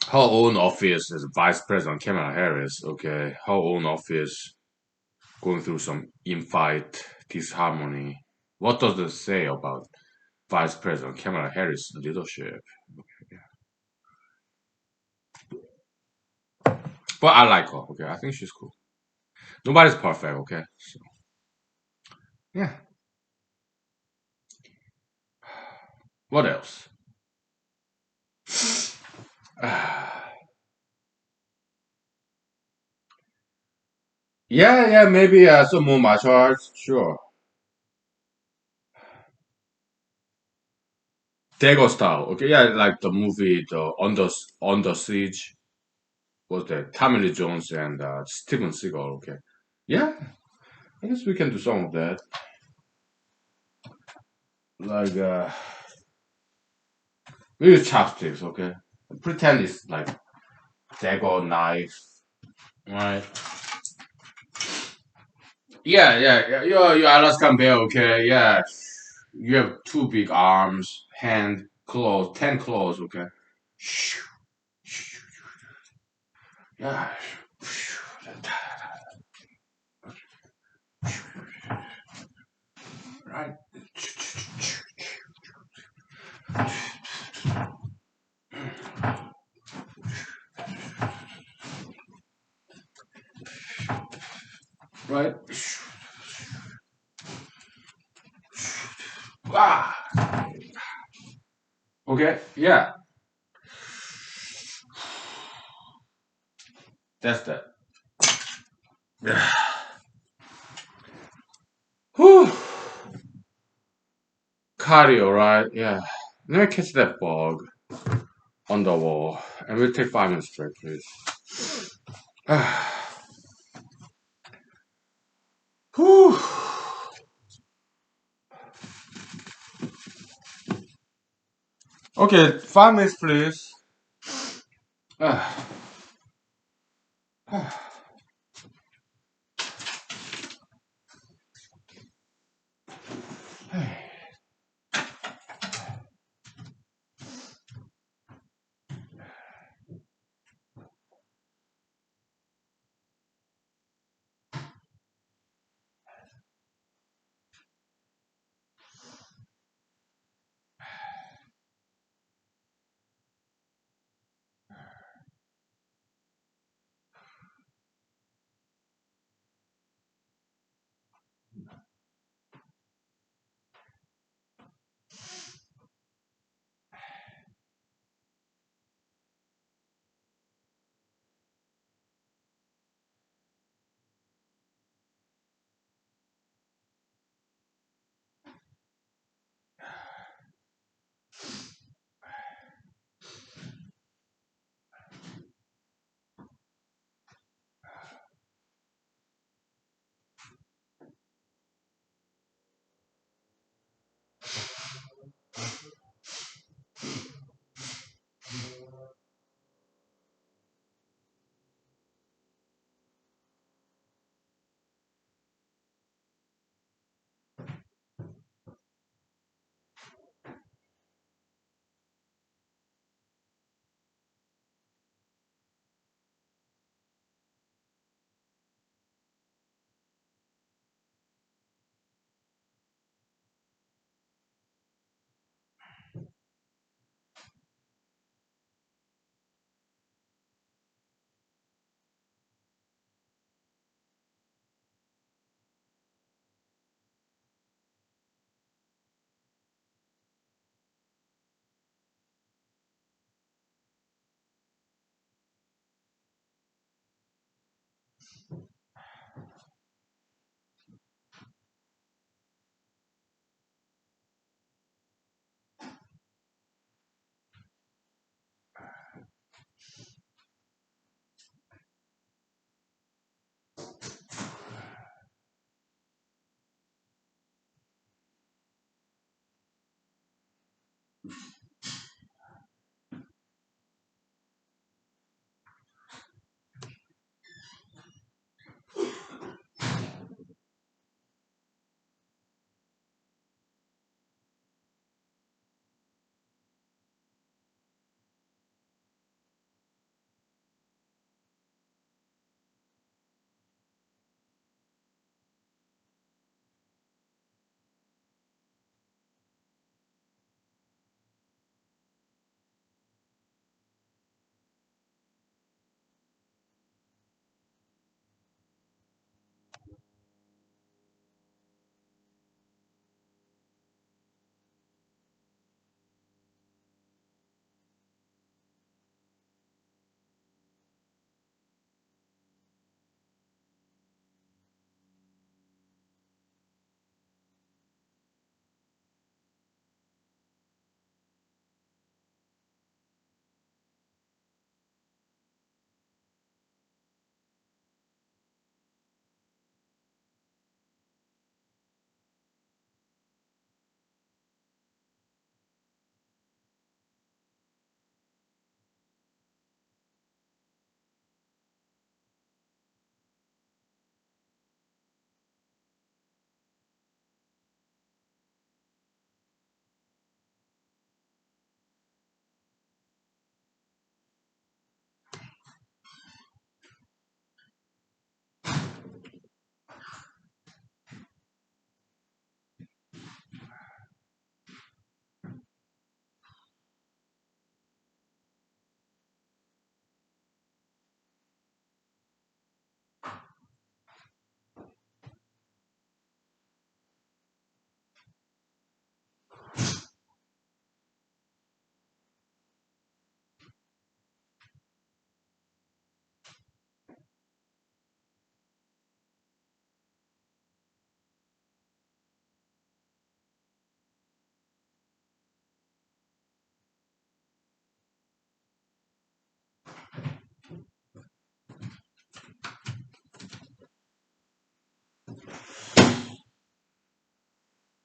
Her own office as Vice President Kamala Harris. Okay, her own office going through some infight, disharmony. What does this say about Vice President Kamala Harris' leadership? But I like her. Okay, I think she's cool. Nobody's perfect. Okay, so yeah. What else? Yeah, yeah, maybe some more martial arts. Sure. Dago style. Okay, yeah, like the movie The Under Siege was that Tommy Lee Jones and Steven Seagal. Okay, yeah, I guess we can do some of that. Like we use chopsticks. Okay, pretend it's like Dago knife. Right. Yeah, yeah, yeah. You're Alaskan bear. Okay, yeah. You have two big arms, hand, claws, 10 claws. Okay. Yeah. Right. Right. Ah. Okay. Yeah. That's that. Yeah. Whew. Cardio, right? Yeah. Let me catch that bug on the wall, and we'll take 5 minutes break, please. Whew. Okay, 5 minutes, please. Ah.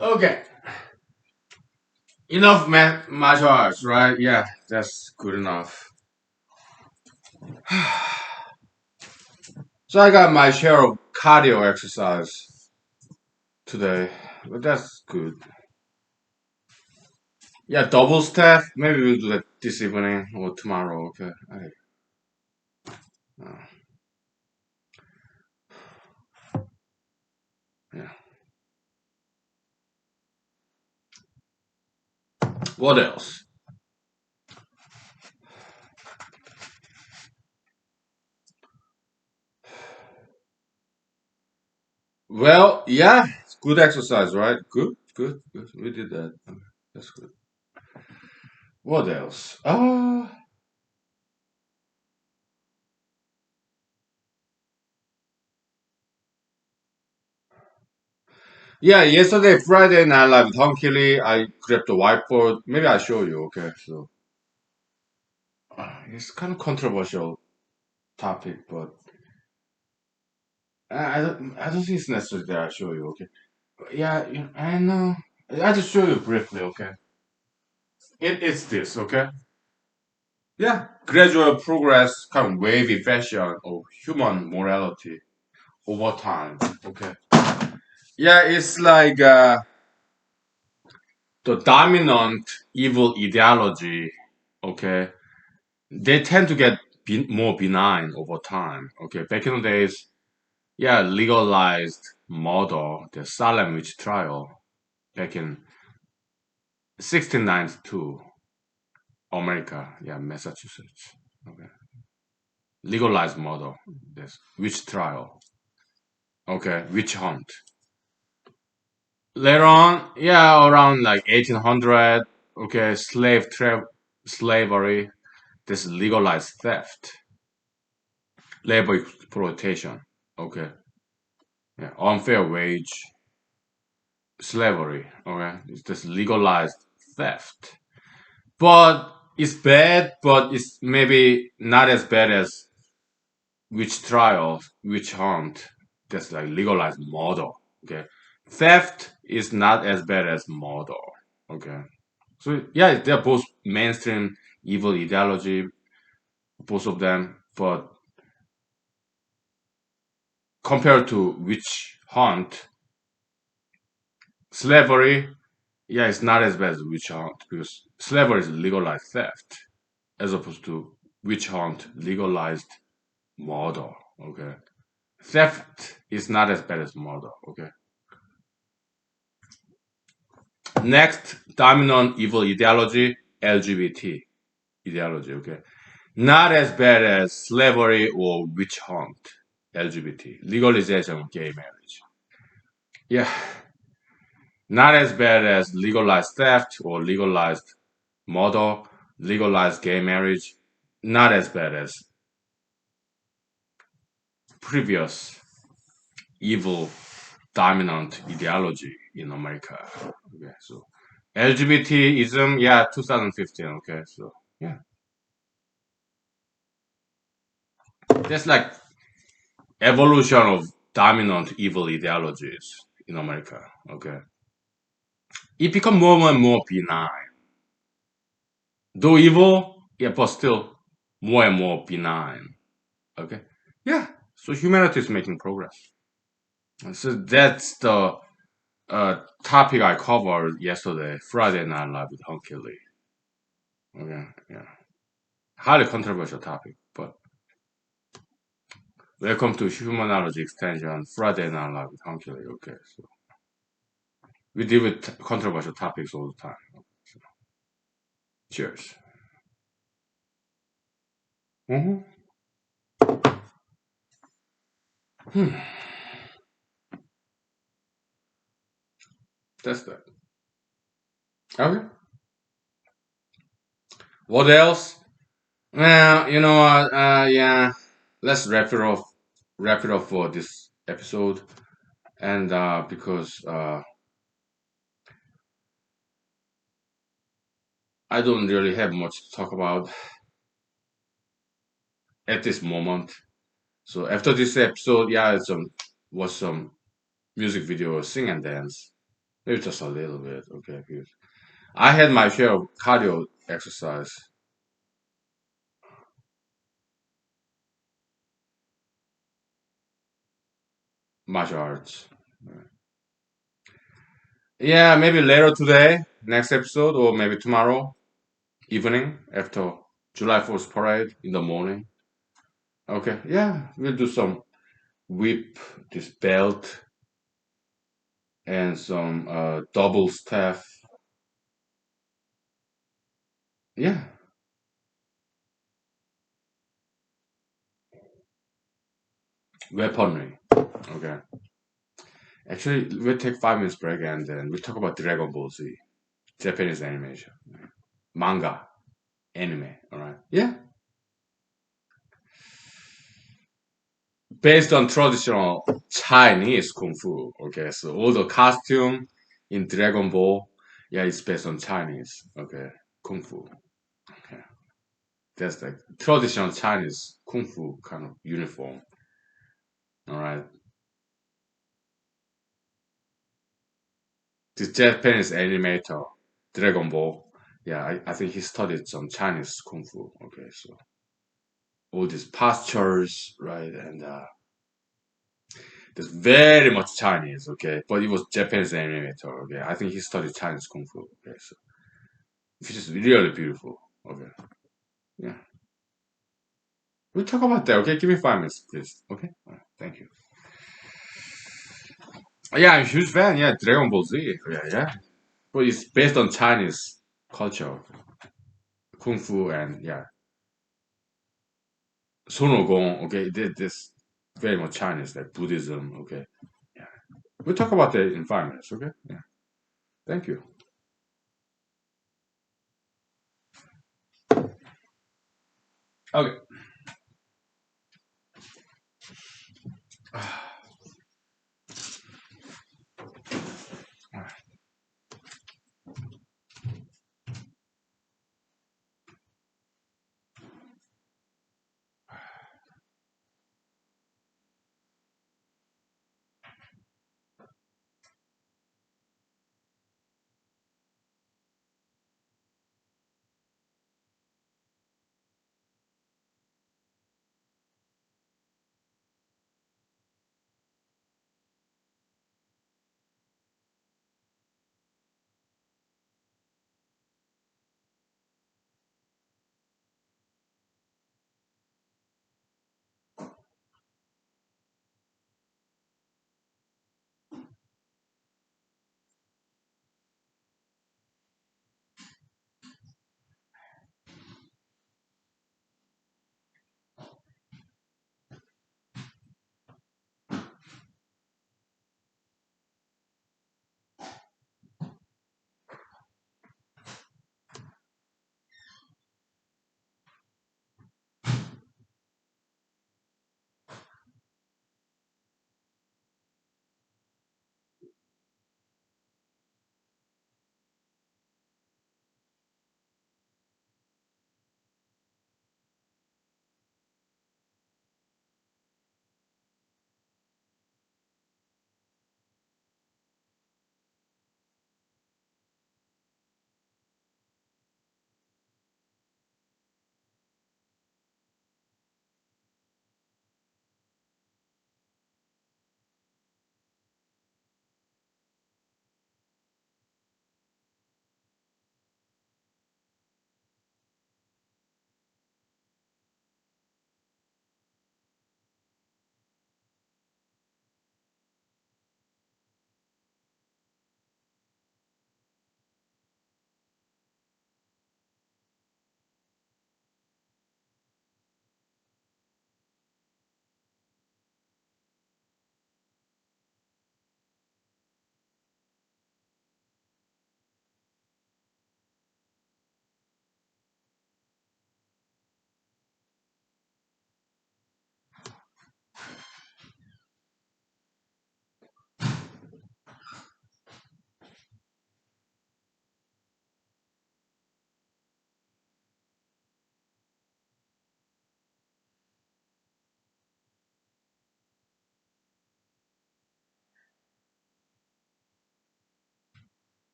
Okay, enough martial arts, right? Yeah, that's good enough. So I got my share of cardio exercise today, but that's good. Yeah, double step. Maybe we'll do that this evening or tomorrow. Okay. Uh, yeah. What else? Well, yeah, it's good exercise, right? Good, good, good. We did that. Okay, that's good. What else? Yeah, yesterday, Friday night live with Hunkily, I grabbed the whiteboard. Maybe I'll show you, okay? So, it's kind of controversial topic, but I don't think it's necessary that I show you, okay? Yeah, I know. I just show you briefly, okay? It is this, okay? Yeah, gradual progress, kind of wavy fashion of human morality over time, okay? Yeah, it's like the dominant evil ideology, okay? They tend to get more benign over time, okay? Back in the days, yeah, legalized murder, the Salem witch trial back in 1692, America, yeah, Massachusetts, okay? Legalized murder, this witch trial, okay? Witch hunt. Later on, yeah, around like 1800, okay, slavery, this legalized theft, labor exploitation, okay, yeah, unfair wage, slavery, okay, it's this legalized theft. But it's bad, but it's maybe not as bad as witch trial, witch hunt, that's like legalized murder, okay. Theft is not as bad as murder, okay. So yeah, they're both mainstream evil ideology, both of them. But compared to witch hunt, slavery, yeah, it's not as bad as witch hunt because slavery is legalized theft as opposed to witch hunt legalized murder. Okay, theft is not as bad as murder. Okay. Next, dominant evil ideology, LGBT ideology. Okay, not as bad as slavery or witch hunt. LGBT legalization of gay marriage. Yeah, not as bad as legalized theft or legalized murder, legalized gay marriage. Not as bad as previous evil dominant ideology in America. Okay, so LGBTism, yeah, 2015. Okay, so yeah, that's like evolution of dominant evil ideologies in America. Okay, it become more and more benign, though evil, yeah, but still more and more benign. Okay, yeah. So humanity is making progress. So that's the topic I covered yesterday, Friday Night Live with Hunky Lee. Okay, yeah, highly controversial topic, but welcome to humanology extension, Friday Night Live with Hunky Lee. Okay, so we deal with controversial topics all the time. Cheers. Mm-hmm. Hmm. That's that. Okay. What else? Well, yeah. Let's wrap it off. Wrap it up for this episode, and because I don't really have much to talk about at this moment. So after this episode, yeah, some was some music video, sing and dance, maybe just a little bit. Okay, because I had my share of cardio exercise, martial arts. Yeah, maybe later today, next episode, or maybe tomorrow evening after July 4th parade in the morning. Okay, yeah, we'll do some whip, this belt, and some double staff. Yeah, weaponry. Okay. Actually, we'll take 5 minutes break and then we'll talk about Dragon Ball Z, Japanese animation, manga, anime. All right. Yeah. Based on traditional Chinese kung fu. Okay. So all the costume in Dragon Ball, yeah, it's based on Chinese. Okay. Kung fu. Okay. That's like traditional Chinese kung fu kind of uniform. All right. This Japanese animator, Dragon Ball, yeah, I think he studied some Chinese kung fu. Okay, so all these postures, right, and there's very much Chinese. Okay, but it was Japanese animator. Okay, I think he studied Chinese kung fu. Okay, so which is really beautiful. Okay, yeah, we'll talk about that. Okay, give me 5 minutes, please. Okay, all right, thank you. Yeah, I'm a huge fan. Yeah, Dragon Ball Z. Yeah, yeah, but it's based on Chinese culture, kung fu, and yeah, Sun Wukong, okay, this very much Chinese, like Buddhism, okay. Yeah. We'll talk about that in 5 minutes, okay? Yeah. Thank you. Okay.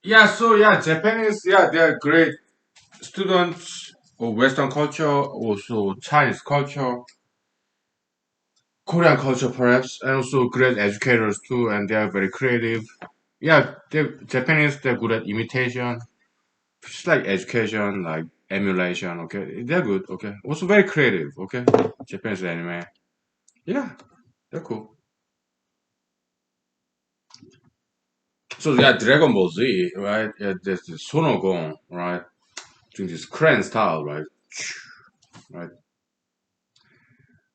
Yeah, so yeah, Japanese, yeah, they're great students of Western culture, also Chinese culture, Korean culture perhaps, and also great educators too, and they are very creative. Yeah, Japanese, they're good at imitation, just like education, like emulation, okay? They're good, okay? Also very creative, okay? Japanese anime. Yeah, they're cool. So yeah, Dragon Ball Z, right? Yeah, there's the Sonogong, right? Doing this crane style, right? Right?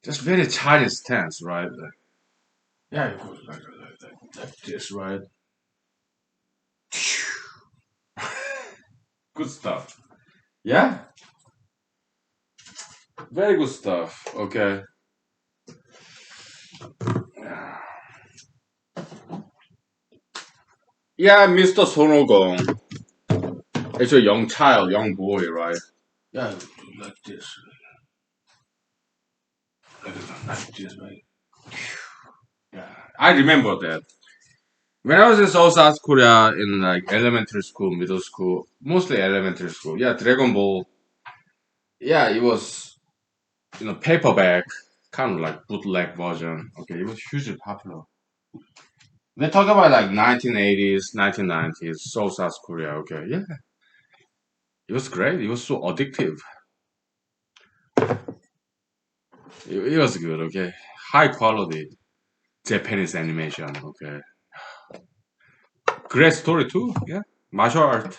Just very Chinese stance, right? Like, yeah, it goes like this, right? Good stuff. Yeah, very good stuff. Okay. Yeah, Mr. Sonogong. It's a young child, young boy, right? Yeah, like this, like this, right? Yeah, I remember that. When I was in South Korea in like elementary school, middle school, mostly elementary school. Yeah, Dragon Ball. Yeah, it was paperback, kind of like bootleg version. Okay, it was hugely popular. We're talking about like 1980s, 1990s, South Korea. Okay, yeah, it was great. It was so addictive. It was good. Okay, high quality Japanese animation. Okay, great story too. Yeah, martial art.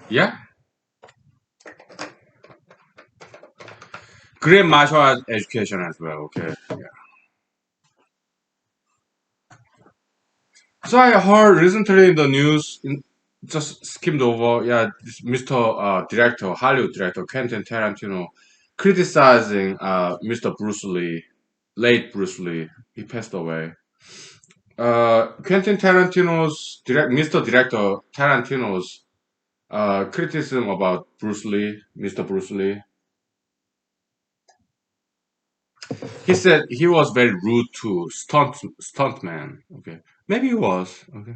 Yeah, great martial art education as well. Okay. So I heard recently in the news, just skimmed over, yeah, this Mr. Director, Hollywood director Quentin Tarantino, criticizing Mr. Bruce Lee, late Bruce Lee. He passed away. Quentin Tarantino's Mr. Director Tarantino's criticism about Bruce Lee, Mr. Bruce Lee. He said he was very rude to stuntman. Okay, maybe he was. Okay,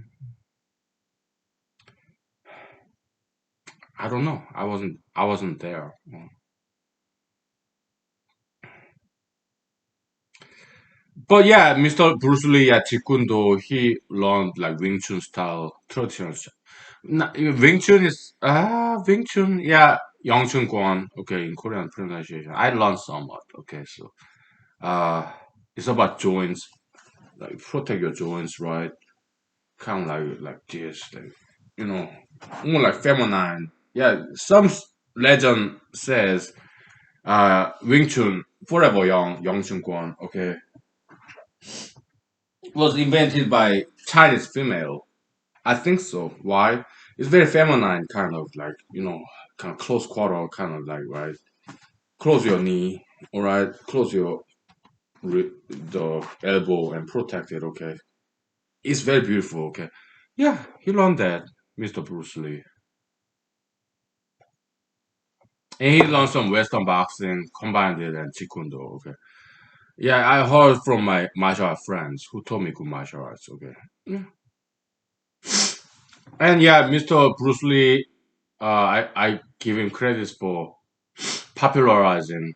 I don't know. I wasn't there. But yeah, Mr. Bruce Lee at Taekwondo, he learned like Wing Chun style, traditional. Wing Chun is Wing Chun, yeah, Yang Chun Kwan. Okay, in Korean pronunciation, I learned somewhat. Okay, so uh, it's about joints, like protect your joints, right? Kind of like this, like you know, more like feminine. Yeah, some legend says Wing Chun forever young, Yang Chun Kwan. Okay, was invented by Chinese female. I think so. Why? It's very feminine, kind of like kind of close quarter, kind of like right. Close your knee, all right. Close your the elbow and protect it. Okay, it's very beautiful. Okay, yeah, he learned that, Mr. Bruce Lee, and he learned some Western boxing, combined it and Taekwondo. Okay, yeah, I heard from my martial art friends who told me good martial arts. Okay, yeah. And yeah, Mr. Bruce Lee, I give him credits for popularizing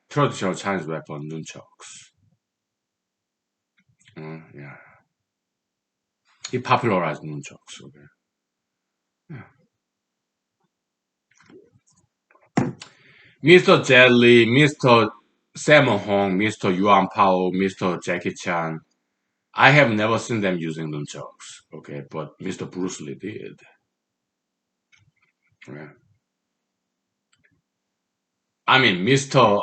traditional Chinese weapon nunchucks. Yeah, he popularized nunchucks. Okay. Yeah. Mr. Jet Li, Mr. Sammo Hung, Mr. Yuan Pao, Mr. Jackie Chan. I have never seen them using nunchucks. Okay, but Mr. Bruce Lee did. Yeah. I mean, Mr.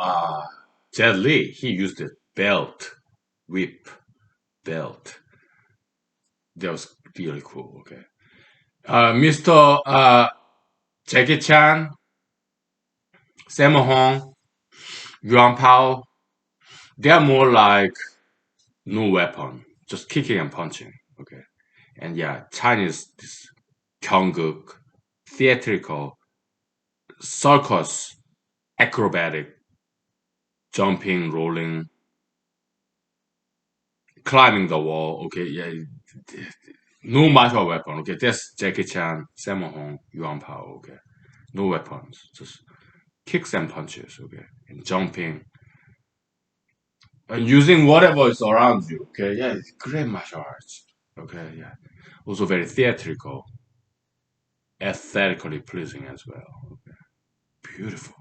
Jet Li, he used a belt, whip belt. That was really cool. Okay. Mr. Jackie Chan, Sammo Hung, Yuan Pao, they are more like no weapon, just kicking and punching. Okay. And yeah, Chinese, this Gyeongguk, theatrical, circus, acrobatic, jumping, rolling, climbing the wall. Okay, yeah, no martial weapon. Okay, that's Jackie Chan, Sammo Hung, Yuan Pao. Okay, no weapons, just kicks and punches. Okay, and jumping and using whatever is around you. Okay, yeah, it's great martial arts. Okay, yeah, also very theatrical, aesthetically pleasing as well. Beautiful.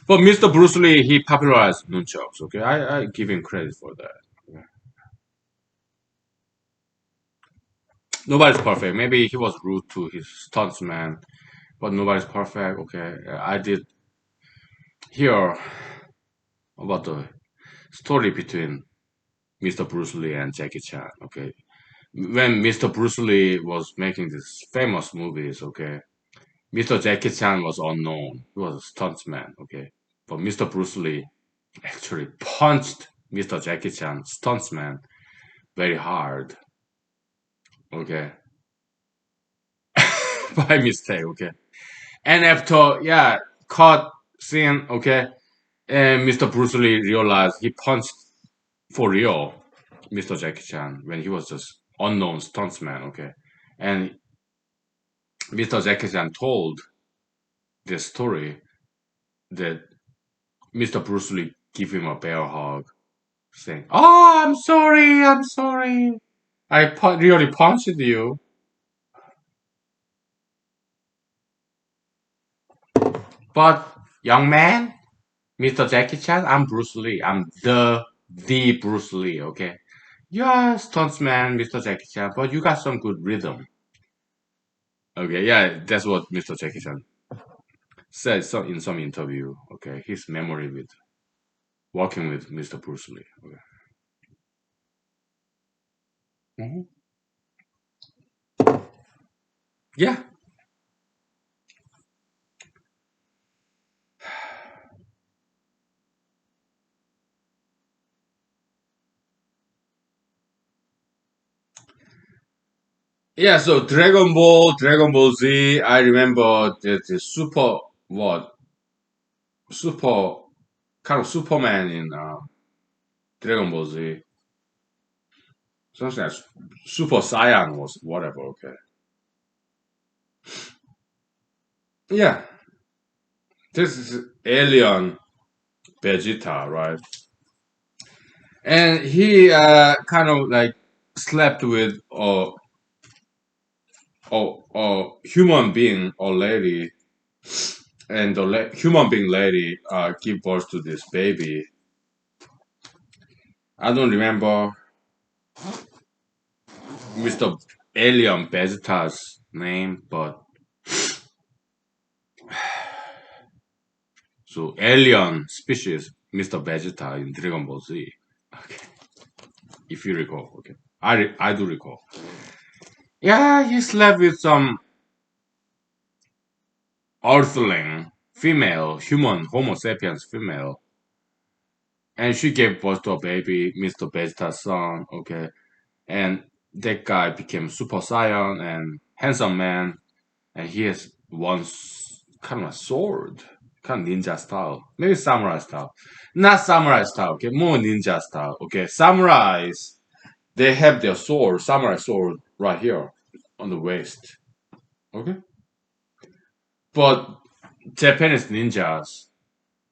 But Mr. Bruce Lee, he popularized nunchucks. Okay, I give him credit for that. Okay. Nobody's perfect. Maybe he was rude to his stuntsman, but nobody's perfect. Okay, I did hear about the story between Mr. Bruce Lee and Jackie Chan. Okay, when Mr. Bruce Lee was making these famous movies, okay, Mr. Jackie Chan was unknown. He was a stuntsman. Okay, but Mr. Bruce Lee actually punched Mr. Jackie Chan, stuntsman, very hard. Okay, by mistake. Okay, and after yeah, cut scene. Okay, and Mr. Bruce Lee realized he punched for real Mr. Jackie Chan when he was just unknown stuntsman. Okay, and Mr. Jackie Chan told this story that Mr. Bruce Lee give him a bear hug, saying, "Oh, I'm sorry, really punched you." But young man, Mr. Jackie Chan, I'm Bruce Lee. I'm the Bruce Lee. Okay, you're a stuntsman, Mr. Jackie Chan, but you got some good rhythm. Okay, yeah, that's what Mr. Jackie Chan said in some interview. Okay, his memory with working with Mr. Bruce Lee. Okay. Mhm. Yeah, yeah. So Dragon Ball Z. I remember that the what super kind of Superman in Dragon Ball Z. Something like Super Saiyan was whatever. Okay. Yeah, this is alien Vegeta, right? And he kind of like slept with a human being or lady, and the human being lady give birth to this baby. I don't remember Mr. Alien Vegeta's name, but so alien species Mr. Vegeta in Dragon Ball Z. Okay, if you recall, okay, I do recall. Yeah, he slept with some Earthling female, human Homo sapiens female, and she gave birth to a baby, Mr. Vegeta's son. Okay, and that guy became Super Saiyan and handsome man, and he has one kind of a sword, kind of ninja style, maybe samurai style, not samurai style. Okay, more ninja style. Okay, samurais they have their sword, samurai sword, right here on the waist. Okay, but Japanese ninjas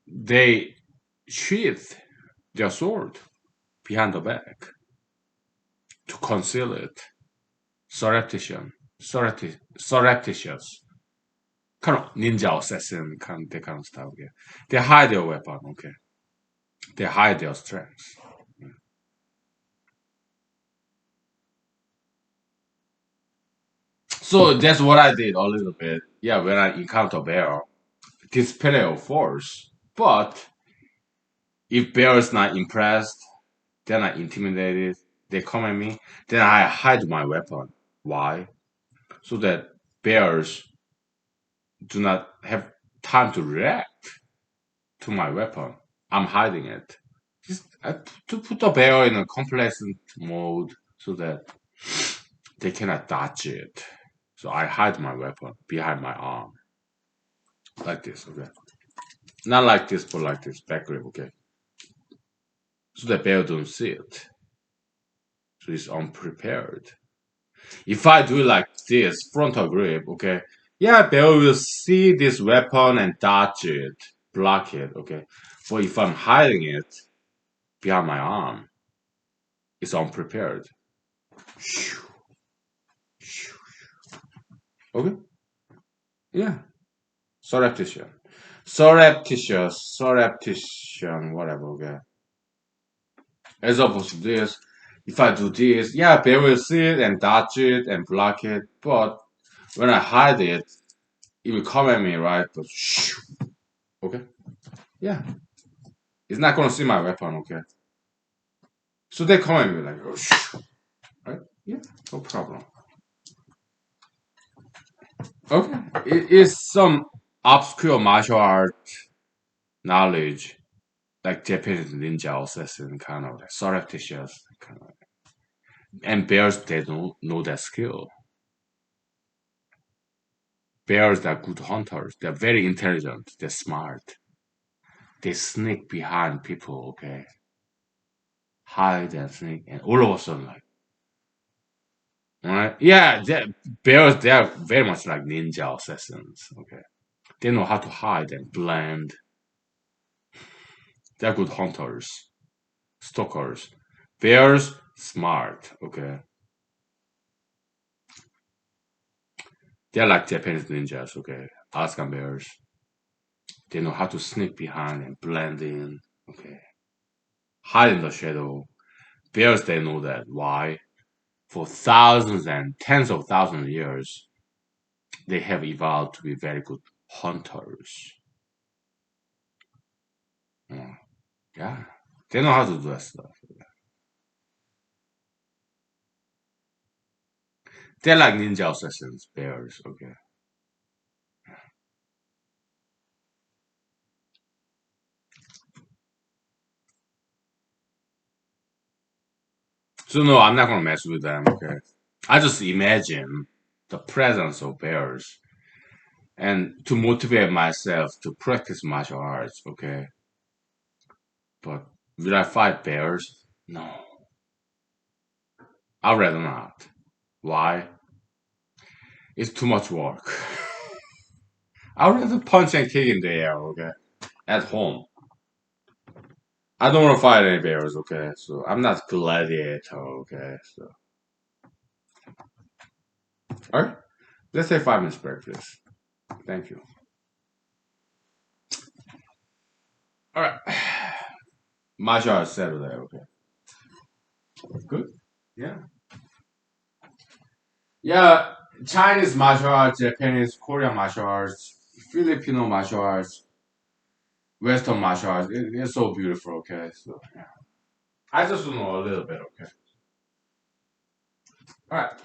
they sheath their sword behind the back to conceal it. Surreptitious, surreptitious, kind of ninja assassin, kind of that kind of stuff. Okay, they hide their weapon. Okay, they hide their strength. So that's what I did a little bit. Yeah, when I encounter bear, display of force. But if bear is not impressed, they're not intimidated. They come at me. Then I hide my weapon. Why? So that bears do not have time to react to my weapon. I'm hiding it. Just to put the bear in a complacent mode so that they cannot dodge it. So I hide my weapon behind my arm. Like this, okay? Not like this, but like this. Back grip, okay? so the bear don't see it. So he's unprepared. If I do like this frontal grip, okay, yeah, bear will see this weapon and dodge it, block it, okay. But if I'm hiding it behind my arm, it's unprepared. Okay, yeah, surreptitious, surreptitious, whatever. Okay, as opposed to this, if I do this, yeah, bear will see it and dodge it and block it. But when I hide it, it will come at me, right? But okay, yeah, it's not gonna see my weapon, okay. So they come at me like, oh, right? Yeah, no problem. Okay, it is some obscure martial art knowledge, like Japanese ninja assassin, kind of like surreptitious, kind of. And bears, they don't know that skill. Bears are good hunters. They're very intelligent. They're smart. They sneak behind people, okay, hide and sneak, and all of a sudden, like, right? Yeah, bears, they are very much like ninja assassins, okay. They know how to hide and blend. They're good hunters, stalkers. Bears, smart, okay. They're like Japanese ninjas, okay. Alaskan bears. They know how to sneak behind and blend in, okay. Hide in the shadow. Bears, they know that. Why? For thousands and tens of thousands of years, they have evolved to be very good hunters. Yeah, yeah. They know how to do that stuff. They're like ninja assassins, bears, okay. So no, I'm not gonna mess with them, okay. I just imagine the presence of bears and to motivate myself to practice martial arts, okay. But will I fight bears? No, I'd rather not. Why? It's too much work. I'd rather punch and kick in the air, okay? At home. I don't want to fight any bears, okay? So I'm not gladiator, okay? So alright. Let's take 5 minutes break, please. Thank you. Alright. Martial arts settled there, okay. Good. Yeah. Yeah. Chinese martial arts, Japanese, Korean martial arts, Filipino martial arts, Western martial arts. It's so beautiful, okay? So yeah. I just know a little bit, okay? Alright.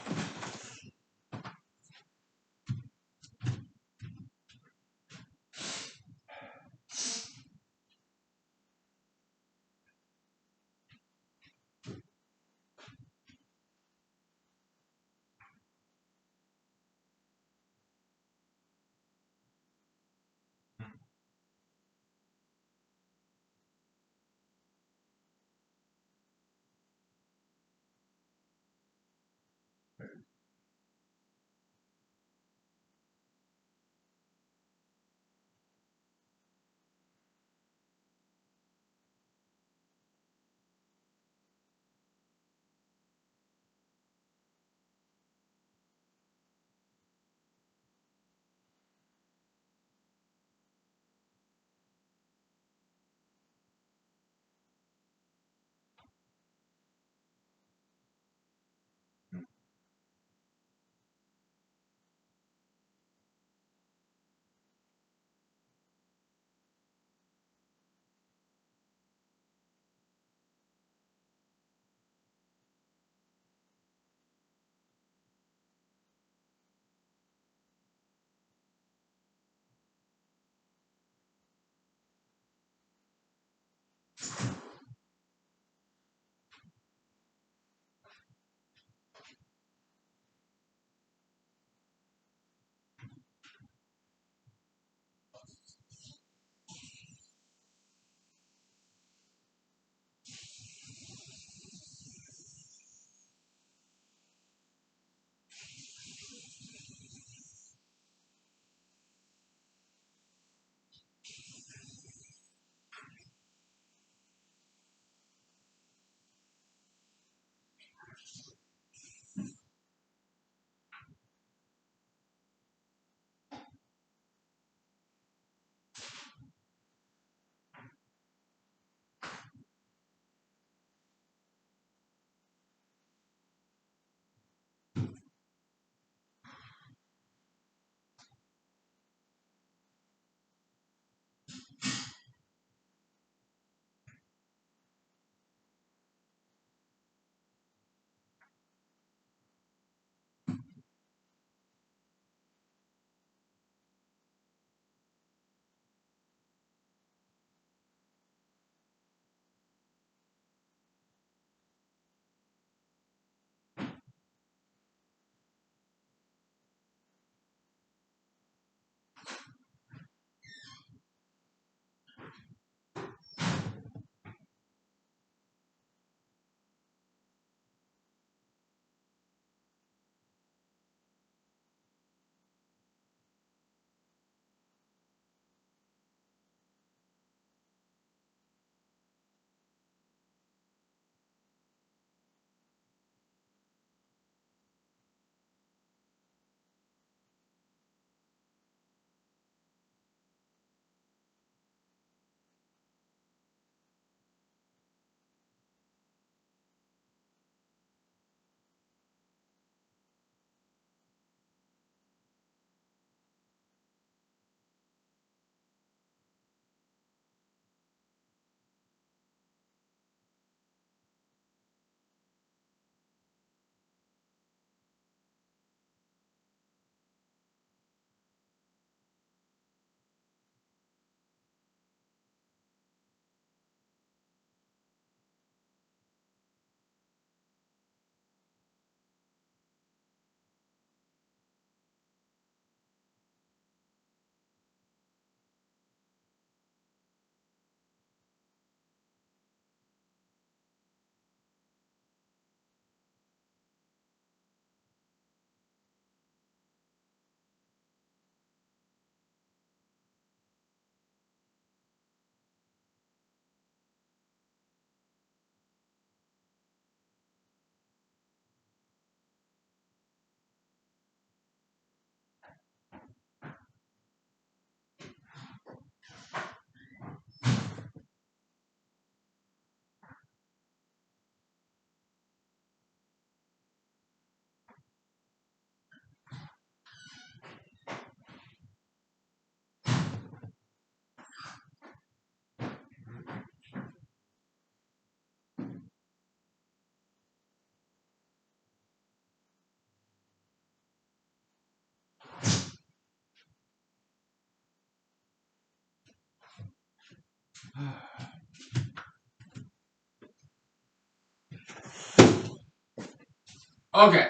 Okay,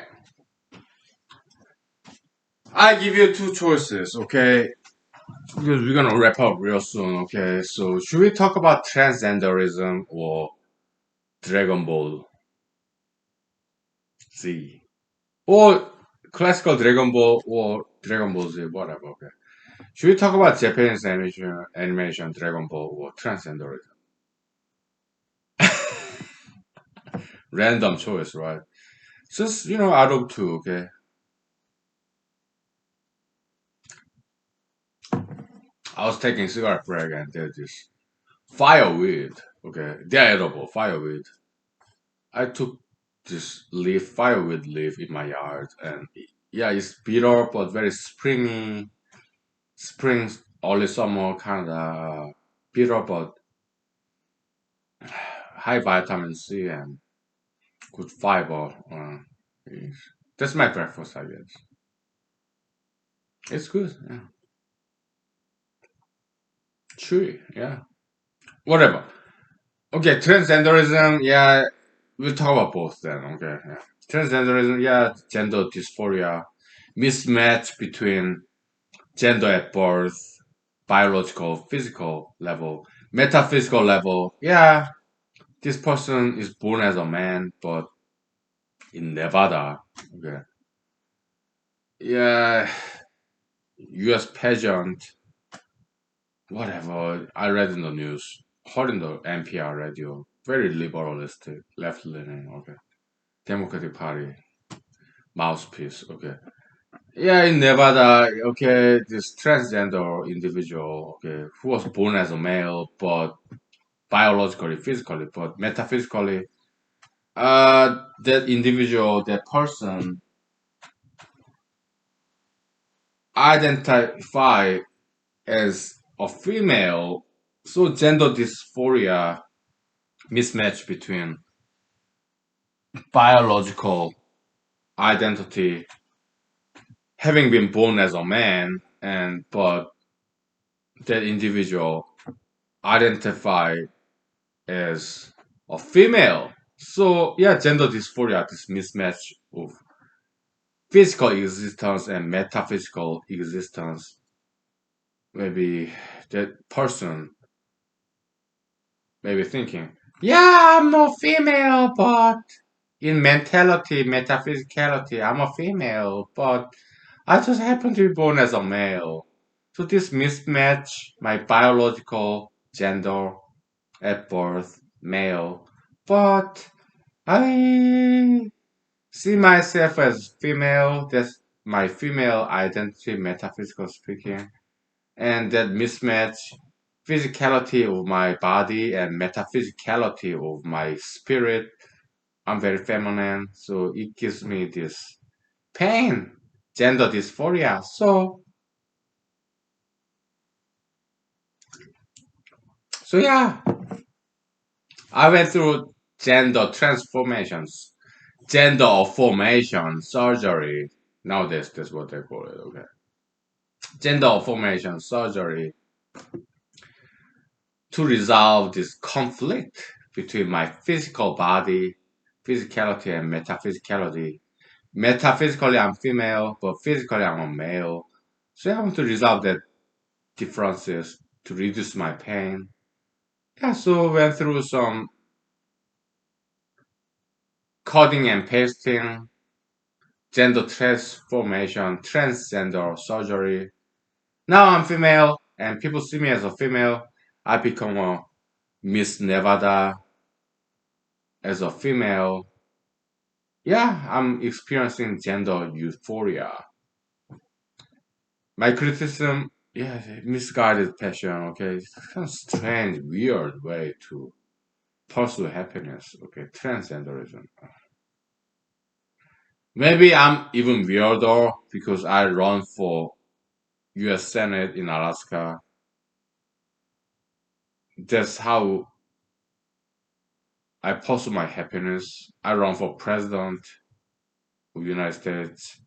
I give you two choices. Okay, because we're gonna wrap up real soon. Okay, so should we talk about transgenderism or Dragon Ball Z, or classical Dragon Ball or Dragon Ball Z, whatever? Okay. Should we talk about Japanese animation Dragon Ball or transgenderism? Random choice, right? Just out of two. Okay. I was taking cigarette break and there's this fireweed. Okay, they're edible fireweed. I took this leaf, fireweed leaf, in my yard, and yeah, it's bitter but very springy. Spring, early summer, kind of bitter but high vitamin C and good fiber. That's my breakfast, I guess. It's good. Yeah, chewy. Yeah, whatever. Okay, transgenderism. Yeah, we'll talk about both then. Okay, yeah. Transgenderism. Yeah, gender dysphoria, mismatch between gender at birth, biological, physical level, metaphysical level. Yeah, this person is born as a man, but in Nevada. Okay. Yeah, U.S. pageant. Whatever. I read in the news, heard in the NPR radio. Very liberalistic, left leaning. Okay. Democratic Party mouthpiece. Okay. Yeah, in Nevada. Okay, this transgender individual. Okay, who was born as a male, but biologically, physically, but metaphysically, that individual, that person, identify as a female. So gender dysphoria, mismatch between biological identity, having been born as a man, and but that individual identify as a female. So yeah, gender dysphoria, this mismatch of physical existence and metaphysical existence. Maybe that person maybe thinking, yeah, I'm a female, but in mentality, metaphysicality, I'm a female, but I just happen to be born as a male. So this mismatch, my biological gender at birth, male, but I see myself as female. That's my female identity, metaphysical speaking, and that mismatch physicality of my body and metaphysicality of my spirit. I'm very feminine, so it gives me this pain, gender dysphoria. So yeah, I went through gender transformations, gender formation surgery. Nowadays, that's what they call it. Okay, gender formation surgery to resolve this conflict between my physical body, physicality, and metaphysicality. Metaphysically, I'm female, but physically, I'm a male. So I want to resolve that differences to reduce my pain. Yeah, so went through some coding and pasting, gender transformation, transgender surgery. Now I'm female, and people see me as a female. I become a Miss Nevada as a female. Yeah, I'm experiencing gender euphoria. My criticism, yeah, misguided passion, okay? It's kind of strange, weird way to pursue happiness, okay? Transgenderism. Maybe I'm even weirder because I run for US Senate in Alaska. That's how I pursue my happiness. I run for president of the United States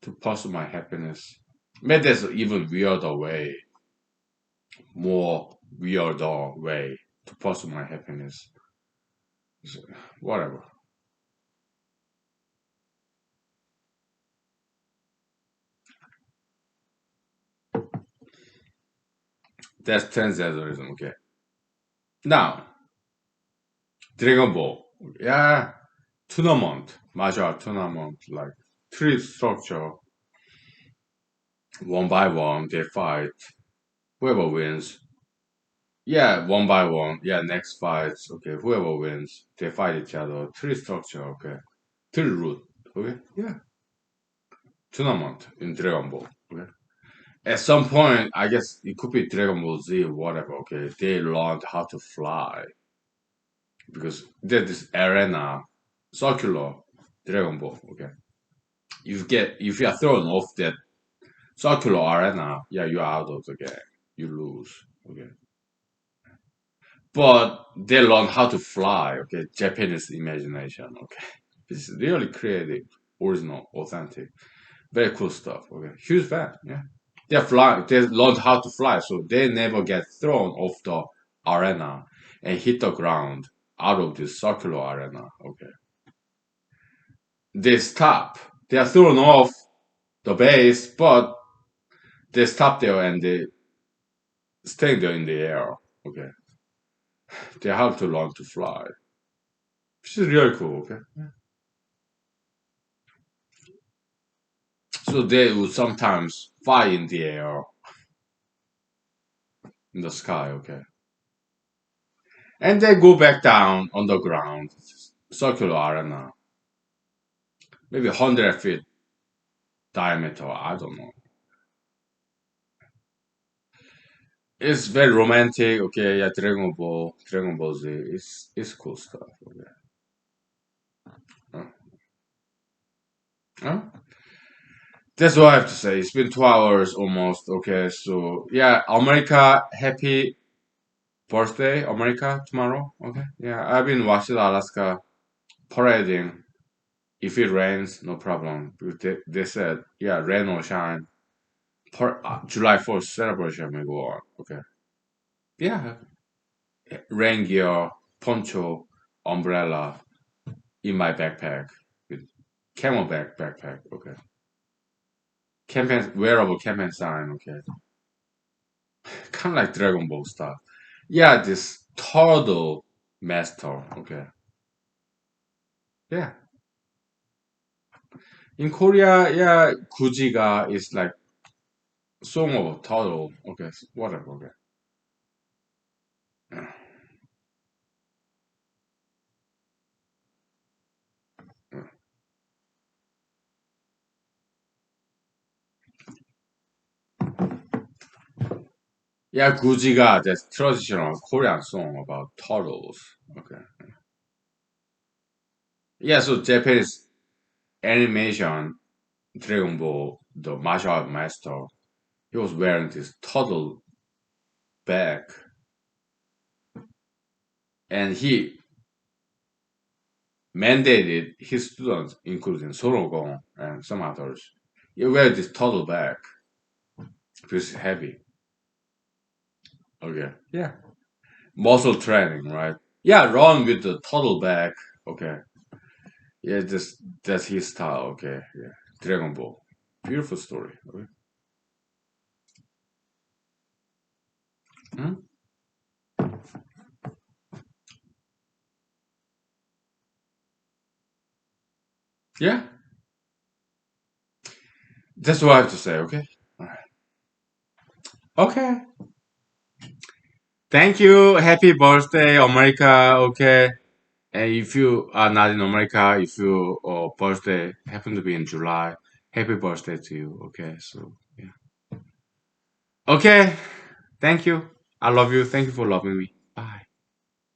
to pursue my happiness. Maybe there's an even weirder way, more weirder way. to pursue my happiness. So, whatever. That's transgenderism. Okay. Now, Dragon Ball. Yeah, tournament, martial art tournament, like three structure, one by one, they fight. Whoever wins, yeah, one by one, yeah, next fights, okay, whoever wins, they fight each other. Three structure, okay, three route, okay, yeah, tournament in Dragon Ball, okay. At some point, I guess it could be Dragon Ball Z or whatever, okay, they learned how to fly because there's this arena, circular Dragon Ball, okay. If you are thrown off that circular arena, yeah, you're out of the game. You lose. Okay. But they learn how to fly, okay? Japanese imagination, okay? It's really creative, original, authentic. Very cool stuff, okay? Huge fan, yeah. They learned how to fly, so they never get thrown off the arena and hit the ground out of this circular arena, okay? They stop. They are thrown off the base, but they stop there and they stay there in the air, okay? They have to learn to fly, which is really cool. Okay, so they would sometimes fly in the air, in the sky. Okay, and they go back down on the ground, circular arena, maybe 100 feet diameter. I don't know. It's very romantic. Okay, yeah, Dragon Ball Z. It's cool stuff. Okay. Uh, uh, That's what I have to say. It's been 2 hours almost. Okay, so yeah, America, happy birthday, America, tomorrow. Okay, yeah, I've been watching Alaska parading. If it rains, no problem. Because they said, yeah, rain or shine. July 4th celebration may go on. Okay. Yeah, rain gear, poncho, umbrella in my backpack with camelback backpack. Okay. Campaign wearable campaign sign. Okay. Kind of like Dragon Ball stuff. Yeah, this turtle master. Okay. Yeah. In Korea, yeah, Kujiga is like song of turtle. Okay, whatever. Okay. Yeah. Yeah. Yeah, Gujiga, that's traditional Korean song about turtles. Okay. Yeah, so Japanese animation, Dragon Ball, the martial art master, he was wearing this turtle bag, and he mandated his students, including Sorogon and some others, you wear this turtle bag because it's heavy. Okay. Yeah. Muscle training, right? Yeah, run with the turtle bag. Okay. Yeah, that's his style. Okay. Yeah. Dragon Ball. Beautiful story. Okay. Hmm? Yeah. That's what I have to say. Okay. All right. Okay. Thank you. Happy birthday, America. Okay. And if you are not in America, if your birthday happen to be in July, happy birthday to you. Okay. So yeah. Okay. Thank you. I love you. Thank you for loving me. Bye.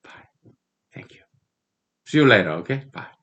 Bye. Thank you. See you later. Okay. Bye.